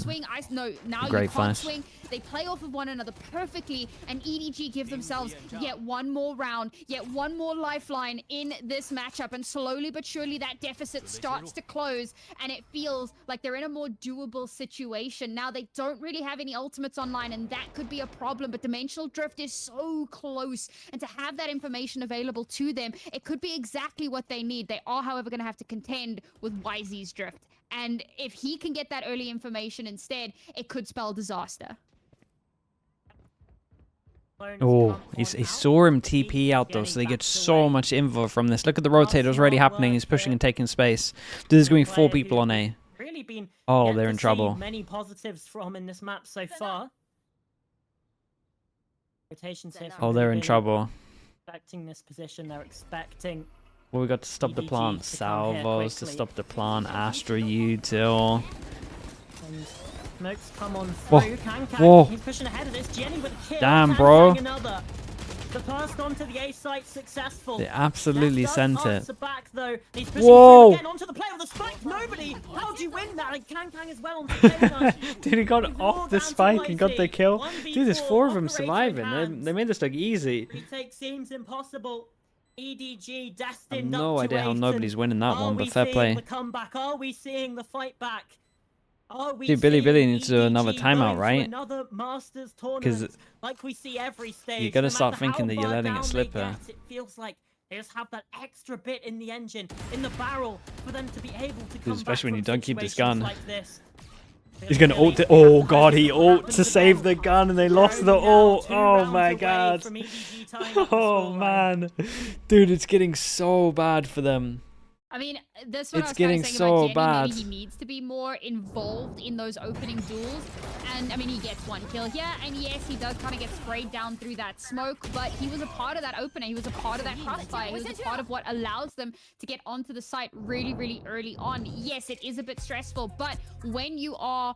Great flash. They play off of one another perfectly, and EDG give themselves yet one more round, yet one more lifeline in this matchup, and slowly but surely that deficit starts to close, and it feels like they're in a more doable situation. Now they don't really have any ultimates online, and that could be a problem, but Dimensional Drift is so close, and to have that information available to them, it could be exactly what they need. They are, however, going to have to contend with YZ's Drift, and if he can get that early information instead, it could spell disaster. Oh, he saw him TP out though, so they get so much info from this. Look at the rotators already happening. He's pushing and taking space. There's going to be 4 people on A. Oh, they're in trouble. Many positives from in this map so far. Oh, they're in trouble. Expecting this position, they're expecting. Well, we got to stop the plant. Salvos to stop the plant. Astra util. Smokes come on through. Whoa. He's pushing ahead of this. Jenny with a kill. Damn, bro. The first onto the A site successful. They absolutely sent it. Back, though. He's Whoa! again onto the play of the spike. Nobody. How do you win that? And Kang as well on the Dude, he got off the spike and got the kill. Dude, there's 4 of them surviving. They made this look easy. Retake seems impossible. EDG destined. I have no idea how nobody's winning that one, but fair play. The comeback? Are we seeing the fight back? Are we Dude, Billy seeing needs to do another EDG timeout, going to right? Another Masters 'Cause tournament, like we see every stage. you gotta no start matter thinking how that you're far letting it down slip they her. get, it feels like they just have that extra bit in the engine, in the barrel, for them to be able to come especially when back you from don't keep this situations gun. like this. He's gonna ult it. Oh god, he ult to save the gun and they lost the ult. Oh my god. Oh man. Dude, it's getting so bad for them. I mean, that's what It's I was kind getting of saying so about Jenny. bad. Maybe he needs to be more involved in those opening duels. And, I mean, he gets 1 kill here. And, yes, he does kind of get sprayed down through that smoke. But he was a part of that opener. He was a part of that crossfire. He was a part of what allows them to get onto the site really, really early on. Yes, it is a bit stressful. But when you are,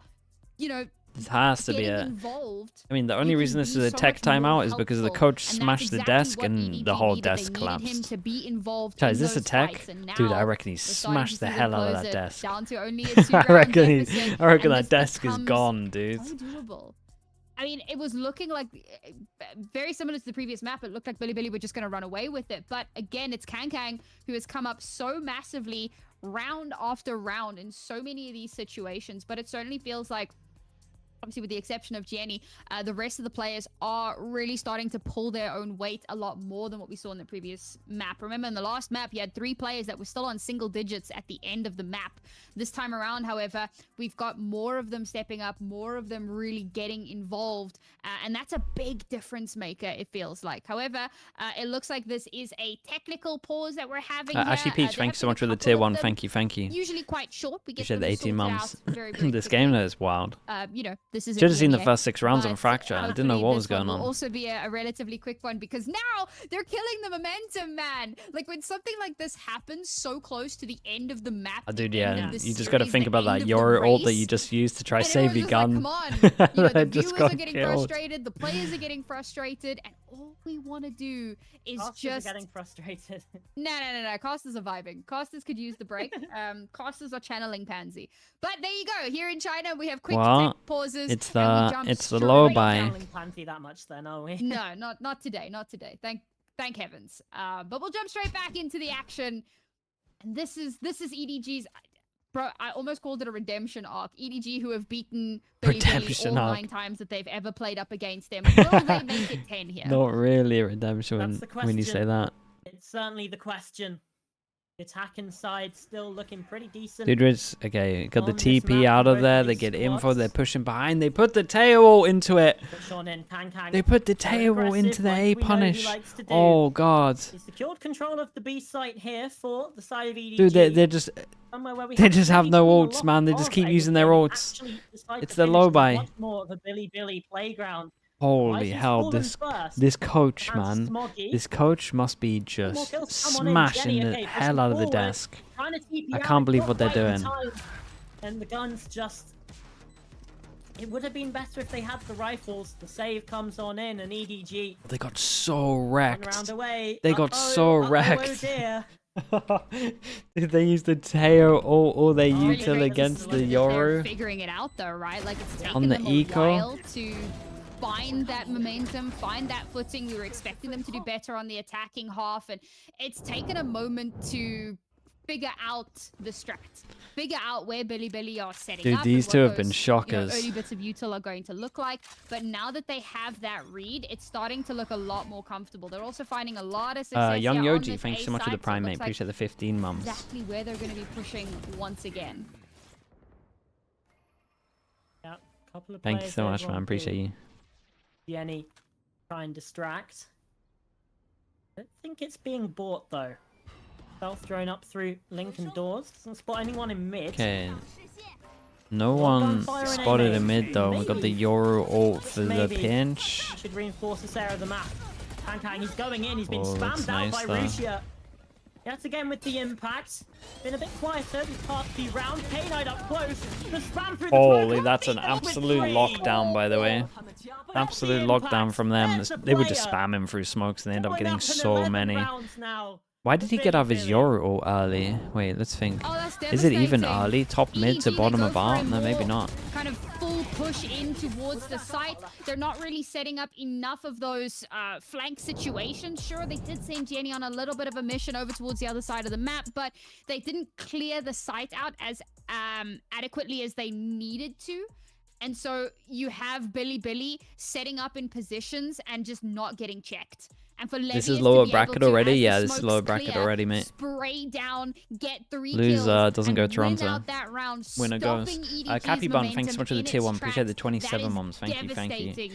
you know, It has to be getting it. involved, I mean, the only you reason can this be is a so tech much more timeout is because the helpful. coach And that's smashed the exactly desk what and EDG the whole needed. desk They needed him collapsed. to be involved Chad, in is this a those tech? fights, and Dude, I now reckon he we're starting to smashed the see hell them out of close that it desk. down to only a 2 I reckon, deficit, I reckon and that this desk is becomes gone, dude. so doable. I mean, it was looking like very similar to the previous map. It looked like Billy were just going to run away with it. But again, it's Kang who has come up so massively round after round in so many of these situations. But it certainly feels like, obviously with the exception of Jenny, the rest of the players are really starting to pull their own weight a lot more than what we saw in the previous map. Remember, in the last map, you had 3 players that were still on single digits at the end of the map. This time around, however, we've got more of them stepping up, more of them really getting involved, and that's a big difference maker, it feels like. However, it looks like this is a technical pause that we're having here. Ashley Peach, There thank you have so been a much for the couple tier of 1. them, Thank you. usually quite short. We get Appreciate them the 18 sorted months. out very, very This quickly. game is wild. You know, this is Should have seen the EDG, first 6 rounds on but Fracture. I didn't know hopefully what this was going one on. will also be a relatively quick one, because now they're killing the momentum, man. Like, when something like this happens so close to the end of the map, Dude, the end yeah, of the you just got to series, think the about end that of the Yoru ult that race, you just used to try and save your everyone's gun. just like, come on. You know, the That just viewers are got getting killed. frustrated, the players are getting frustrated, and all we want to do is Casters are getting frustrated. No. Casters are vibing. Casters could use the break. Casters are channeling Pansy. But there you go. Here in China, we have quick Well, tech pauses. it's and we the- jump it's the straight low into buy. Channeling Pansy that much then, are we? No, not today. Not today. Thank heavens. But we'll jump straight back into the action. And this is EDG's. Bro, I almost called it a redemption arc. EDG, who have beaten Billy Redemption all arc. 9 times that they've ever played up against them. Will they make it 10 here? Not really a redemption That's the when you say question. that. It's certainly the question. The attacking side still looking pretty decent. Dude, it's okay. Got the On this TP map, out of both there. of They these get info. squads. They're pushing behind. They put the tail into it. Push on in. Kang. They put the Very tail aggressive, into the like A we know he punish. likes to do. Oh god, He secured control of the B site here for the side of EDG. dude, they're just Somewhere where we they haven't just have really no seen a ults, lot man. They just of keep a using their game. ults. Actually decide It's to the finish low with buy. much more of a Billy playground. Holy hell! This coach, And man. Smoggy. This coach must be More just kills. Come on in, smashing Jenny. the Okay, hell pushing out of the forward. desk. Trying to TP I out, can't believe not what they're quite in doing. time. And the guns just... It would have been better if they had the rifles. The save comes on in, and EDG They got so one wrecked. round away. They got Uh-oh, so uh-oh, wrecked. Oh dear. Did they use the tail or they Really util great against the that They're Yoru? figuring it out though, right? Like, it's taken On the them eco? a while to find that momentum, find that footing. We were expecting them to do better on the attacking half, and it's taken a moment to figure out the strat, figure out where Billy are setting Dude, up. these and two what have been those, shockers. early bits of util are going to look like. But now that they have that read, it's starting to look a lot more comfortable. They're also finding a lot of success. Young here on Yoji, this thanks A so much for the side, so it prime, mate. looks like Appreciate the 15 mums. exactly where they're going to be pushing once again. Yeah, couple of Thank you players so there much, man. going Appreciate to you. Jenny try and distract. I don't think it's being bought though. Stealth drone up through Lincoln doors. Doesn't spot anyone in mid. Okay. No Well, one gunfire in A spotted a main. mid though. We got the Maybe. Yoru ult for the Maybe. pinch. Should reinforce this area of the map. Kang, he's going in. He's been Oh, that's spammed out nice, by though. Rusia. Yet again with the impact. Been a bit quieter this past few rounds. K9 up close. The spam through the Holy, smoke. that's an Beat them with absolute 3. lockdown, by the way. Absolute the lockdown impact. from them. There's a They would just player. spam him through smokes and they end up Going getting up in so 11 many. rounds now. Why did he get out of his Billy. Yoru ult early? Wait, let's think. Oh, that's Is it even devastating. early? Top mid to EDG, bottom they of go for a art? No, maybe more not. Kind of full push in towards the site. They're not really setting up enough of those flank situations. Sure, they did send Jenny on a little bit of a mission over towards the other side of the map, but they didn't clear the site out as adequately as they needed to. And so you have Billy setting up in positions and just not getting checked. And for This is Levius lower to be bracket able to, already? as the Yeah, this is smoke's lower bracket clear, already, mate. spray down, get 3 Lose, kills, doesn't and go win Toronto. out that round, Winner goes. stopping EDG's Cappy Bun, thanks so much for the momentum tier in 1. its Appreciate the tracks. 27 That is mums. Thank you, thank you. devastating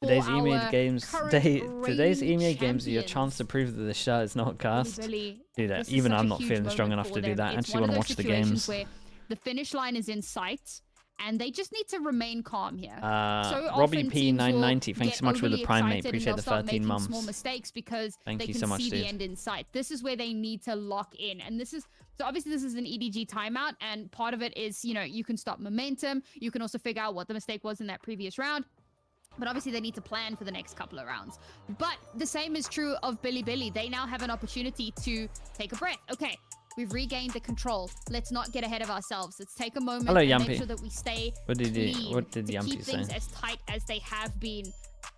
Today's for EMEA our games, current today's reigning EMEA games are your chance champions. to prove that the shirt is not cast. Billy, Do that. this is Even such I'm a not huge feeling strong moment enough for to do them. that. I It's actually one want of to those watch the games. situations where the finish line is in sight, and they just need to remain calm here. So Robbie often P teams will 990, thanks get so much for the overly Prime, mate. excited and Appreciate they'll the start 13 making small mums. mistakes because Thank they you can so much, see dude. the end in sight. This is where they need to lock in, and this is so obviously this is an EDG timeout, and part of it is, you know, you can stop momentum. You can also figure out what the mistake was in that previous round. But obviously they need to plan for the next couple of rounds. But the same is true of Billy. They now have an opportunity to take a breath. Okay, we've regained the control. Let's not get ahead of ourselves. Let's take a moment Hello, and Yumpy. make sure that we stay What did clean what did to Yumpy keep things say? as tight as they have been,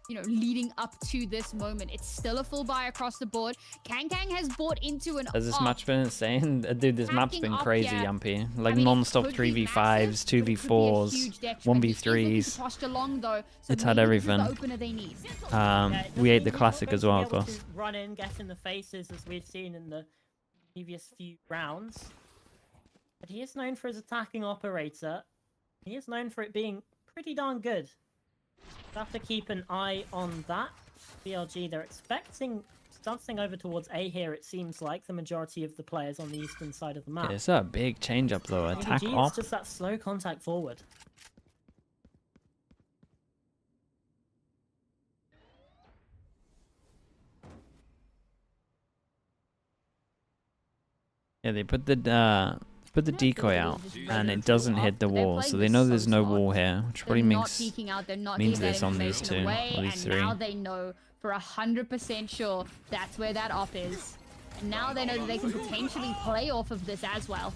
you know, leading up to this moment. It's still a full buy across the board. Kang has bought into an Has this op. match been insane? Dude, this map's Hacking been up crazy, here. Yumpy. Like I mean, it non-stop could be 3v5s, massive, but it could be a 2v4s, huge detriment. He is looking to 1v3s. push along, though, so It's had maybe this is the everything. opener they need. Yeah, it We doesn't ate the mean classic he's as not well, going of to be able course. to run in, get in the faces as we've seen in the previous few rounds. But he is known for his attacking operator. He is known for it being pretty darn good. We'll have to keep an eye on that. BLG, they're expecting something over towards A here, it seems like, the majority of the players on the eastern side of the map. Yeah, it's a big change up though. Attack EDG, op. it's just that slow contact forward. Yeah, they put the decoy out and it doesn't hit the But they're wall, so playing they this know so there's no smart. wall here, which They're probably not makes peeking out, they're not means giving that this on these information two, away, or these and three. now they know for 100% sure that's where that op is. And now they know that they can potentially play off of this as well.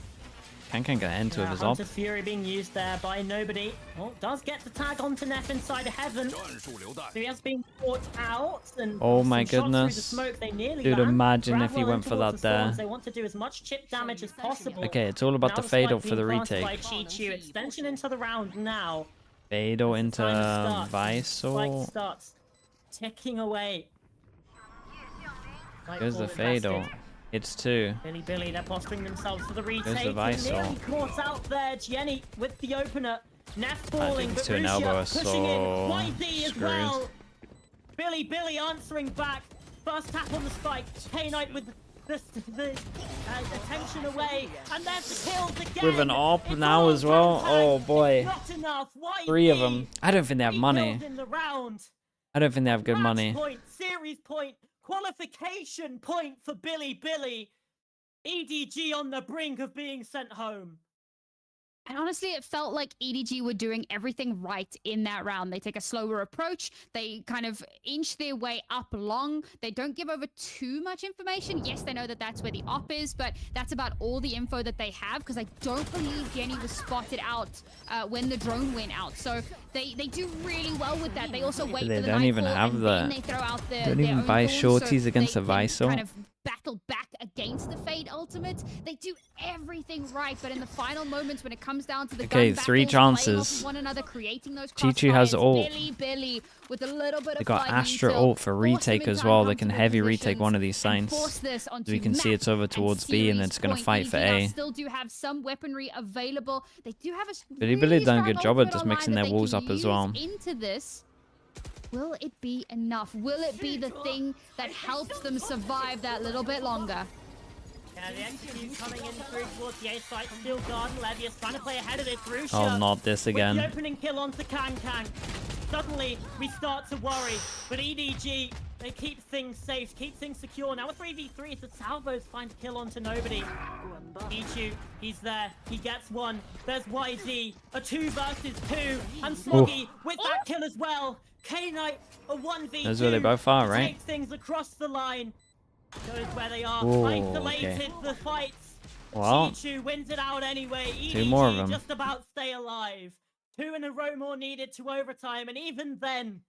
Kang get into Yeah, his op. Hunter's Fury being used there by nobody. Oh, does get the tag onto Neff inside of heaven. So he has been caught out. And Oh some my shots through the goodness. smoke, they nearly Dude, land. imagine Grab if he well went in for towards that the storms. there. They want to do as much chip damage as possible. Okay, it's all about Now the the spike Fado for the being planted retake. by Chi-Chu. Extension into the round now. Fado into Time starts. Spike Visor. starts ticking away. Here's the Nightfall invested. Fado. It's 2. Billy, they're posturing themselves for the retake. There's the Visor. Nearly caught out there. Jenny with the opener. Neff falling, think but to an Lucia elbow are pushing in. so YZ as screwed. well. Billy answering back. First tap on the spike. K-Knight with the attention away. And there's the kills again. With an op It's now all as well. contact. Oh boy. Not enough. YZ, 3 of them. I don't think they have 3 money. kills in the round. I don't think they have good Match money. point, series point, qualification point for Billy. EDG on the brink of being sent home. And honestly, it felt like EDG were doing everything right in that round. They take a slower approach. They kind of inch their way up long. They don't give over too much information. Yes, they know that that's where the op is, but that's about all the info that they have, because I don't believe Jenny was spotted out when the drone went out. So they do really well with that. They also wait They for the don't even nightfall, have and the- then they throw out their don't even own buy thorns, so shorties against they a can Visor. kind of battle back against the Fade ultimate. They do everything right, but in the final moments when it comes down to the Okay, gun 3 battles, playing off chances. of one another, creating those Chi-Chu has crossfires, ult. Billy with a little bit They of got flying Astra intel, ult for force them retake into as well. They can uncomfortable heavy retake positions one of these and signs. force this onto We can see it's map over and towards B and series it's going to point. fight for EDG now A. still do have some weaponry available. They do have a Billy really done a strong good job at ultimate just online mixing that their they walls can up as use well. into this. Will it be enough? Will it be the thing that helps them survive that little bit longer? Yeah, the execute coming in through towards the A site. Still Garden Levius trying to play ahead of it. Lucia Oh, not this with the again. opening kill onto Kang. Suddenly, we start to worry. But EDG, they keep things safe, keep things secure. Now a 3v3, it's the Salvos find a kill onto nobody. Ichu, he's there. He gets one. There's YZ, a 2 versus 2. And Smoggy with that kill as well. K-Knight, a 1v2. That's where they both are, to right? Take things across the line. Shows where they are. Ooh, Isolated okay. the fights. Well, Chi-Chu wins it out anyway. EDG 2 more of them. just about stay alive. 2 in a row more needed to overtime, and even then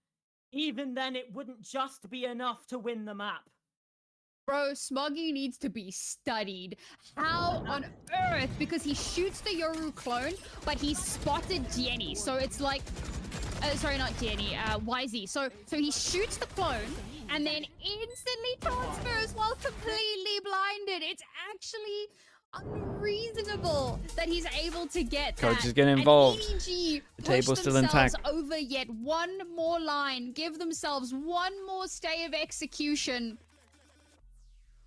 it wouldn't just be enough to win the map. Bro, Smoggy needs to be studied. How on earth? Because he shoots the Yoru clone, but he spotted Jenny. So it's like, sorry, not Jenny, YZ. So he shoots the clone and then instantly transfers while completely blinded. It's actually unreasonable that he's able to get that. Coach is getting involved. And EDG The table's still intact. over yet one more line, give themselves one more stay of execution,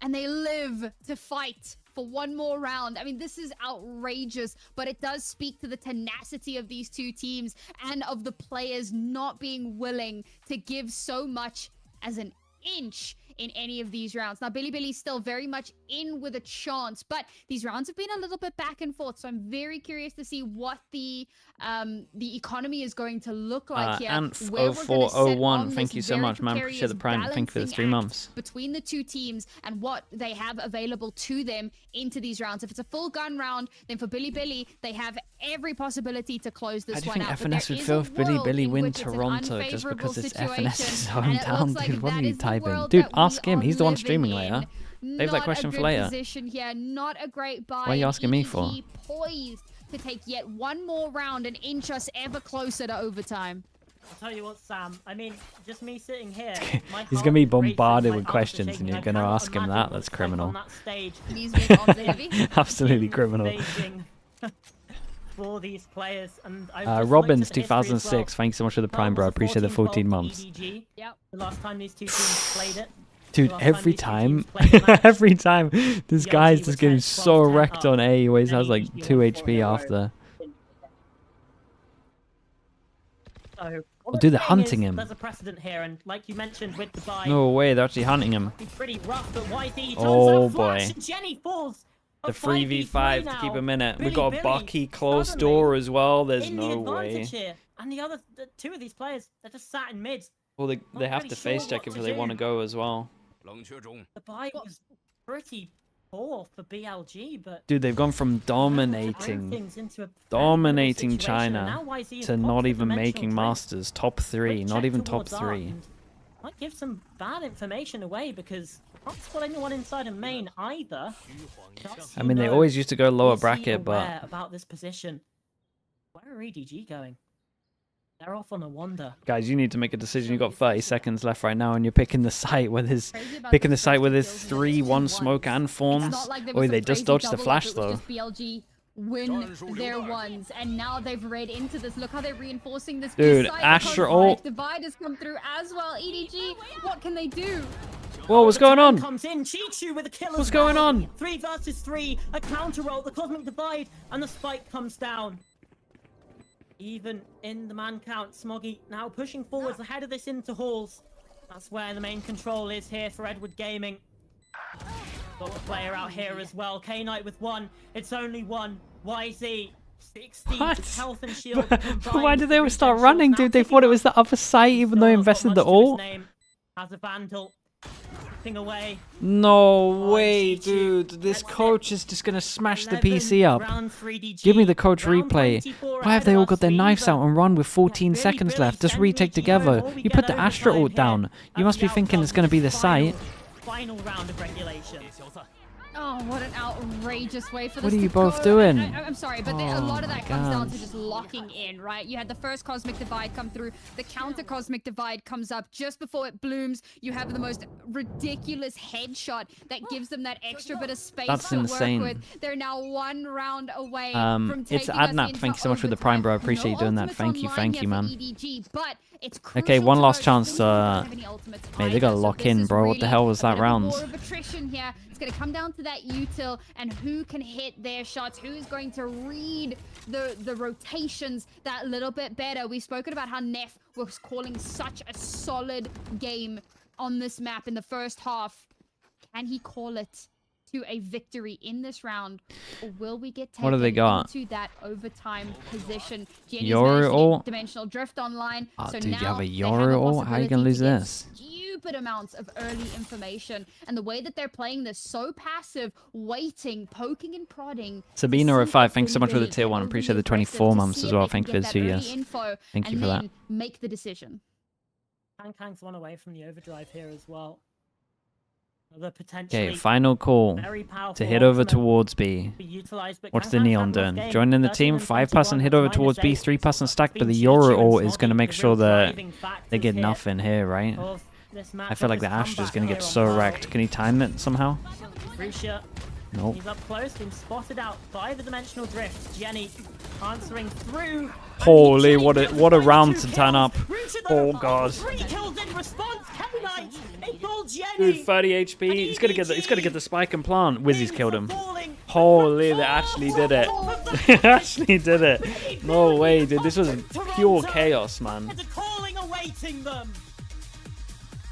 and they live to fight for one more round. I mean, this is outrageous, but it does speak to the tenacity of these two teams and of the players not being willing to give so much as an inch in any of these rounds. Now, Billy's still very much in with a chance, but these rounds have been a little bit back and forth, so I'm very curious to see what the economy is going to look like here. Anth0401, thank you so much, man. Appreciate the prime. Thank you for the 3 months. Between the two teams and what they have available to them into these rounds. If it's a full gun round, then for Billy, they have every possibility to close this one out. How do you think FNS would feel if Billy win Toronto just because it's FNS's hometown? Dude, what are you typing? Dude, ask him. He's the one streaming later. Save that question for later. Here. Not a great buy. What are you asking me for? Poised to take yet one more round and inch us ever closer to overtime. I'll tell you what, Sam. I mean, just me sitting here. He's gonna be bombarded with questions, and you're gonna ask him that. That's criminal. Absolutely criminal. For these players, and Robbins 2006. Thanks so much for the prime, bro. I appreciate the 14 months. Yep. The last time these two teams played it. Dude, every time, every time, this guy's just getting so wrecked on A. He always has like 2 HP after. So, well, dude, they're hunting him. There's a precedent here, and like you mentioned with the buy, no way, they're actually hunting him. He's pretty rough, but YZ oh boy. Jenny falls. The 3v5 to keep a minute. We got a Bucky closed door as well. There's no way. Here. And the 2 of these players, they're just sat in mid. Well, they have to face check if they want to go as well. The buy was pretty poor for BLG, but dude, they've gone from dominating China to not even making Masters. Top 3, not even top 3. Might give some bad information away because not spot anyone inside of main either. I mean, they always used to go lower bracket, but about this position, where are EDG going? They're off on a wander. Guys, you need to make a decision. You got 30 seconds left right now, and you're picking the site where there's 3 1 smoke and forms. Oh, they just dodged the flash though. BLG win their ones, and now they've read into this. Look how they're reinforcing this. Dude, Astra ult. Divide has come through as well. EDG, what can they do? Whoa, what's going on? Comes in. Chichu with a kill. What's going on? 3 versus 3, a counter roll, the cosmic divide, and the spike comes down. Even in the man count, Smoggy now pushing forwards ahead of this into halls. That's where the main control is here for Edward Gaming. Got a player out here as well. K-Knight with 1. It's only 1. YZ 60 health and shield. Why did they all start running, dude? They thought it was the other site, even though they invested the ult. Has a vandal. Away. No way, dude. This coach is just gonna smash the PC up. Give me the coach replay. Why have they all got their knives out and run with 14 seconds left? Just retake together. You put the Astra ult down. You must be thinking it's gonna be the site. Final round of regulation. Oh, what an outrageous way for this What are you to both go. doing? I'm sorry, but a lot of that comes down to just locking in, right? You had the first Cosmic Divide come through. The counter Cosmic Divide comes up just before it blooms. You have the most ridiculous headshot that gives them that extra bit of space to insane. work with. They're now 1 round away from taking it's Adnap. Thank you so much for the prime, bro. I appreciate you doing that. Thank you, man. EDG, but it's okay, one last chance. Mate, they gotta lock in, bro. What the hell was that round? More of attrition here. It's going to come down to that util and who can hit their shots, who's going to read the rotations that little bit better. We've spoken about how Neff was calling such a solid game on this map in the first half. Can he call it to a victory in this round, or will we get taken into that overtime position? Yoru ult? Dimensional drift online. Oh, so dude, now you have a Yoru ult? How are you going to lose this? stupid amounts of early information. And the way that they're playing this, so passive, waiting, poking and prodding. Sabina to at see 5, if thanks so much for the Billy tier get 1. Appreciate overly the aggressive 24 to months see as if well. they Thank can you for get the 2 that early years. info Thank you and for that. then make the decision. Kang's one away from the overdrive here as well. The potentially Okay, final call very powerful to head over ultimate towards B. be utilized, but What's the Kang Kang's Neon had a rough doing? game. Joining the 13 team, and 5-person 21, head over that's towards B, -8. 3-person stack, but the Been Yoru Chichu and ult is going to Smoggy, make the sure real that driving they factors get here nothing here, right? of this I feel matchup, like the this Ash is comeback going to here get on so Pearl. wrecked. Can he time it somehow? Crucia, Nope. he's up close, been spotted out by the dimensional drift. Jenny answering through. Holy, Jenny what with a the round first to 2 turn kills. up. Crucia, though, Oh, God. 3 kills in response. K-Knight, they called Jenny. Dude, 30 HP. He's gonna get the spike and plant. Wizzy's In killed for him. falling. Holy, they actually did it. They actually did it. No way, dude. This was pure chaos, man. There's a calling awaiting them.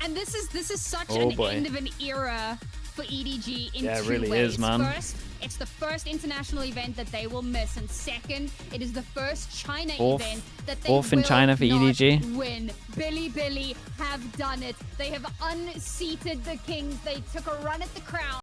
And this is such Oh, an boy. end of an era for EDG in Yeah, it two really ways. is, man. First, it's the first international event that they will miss, and second, it is the first China Fourth- event that they fourth in will China for not EDG. win. Billy have done it. They have unseated the kings. They took a run at the crown.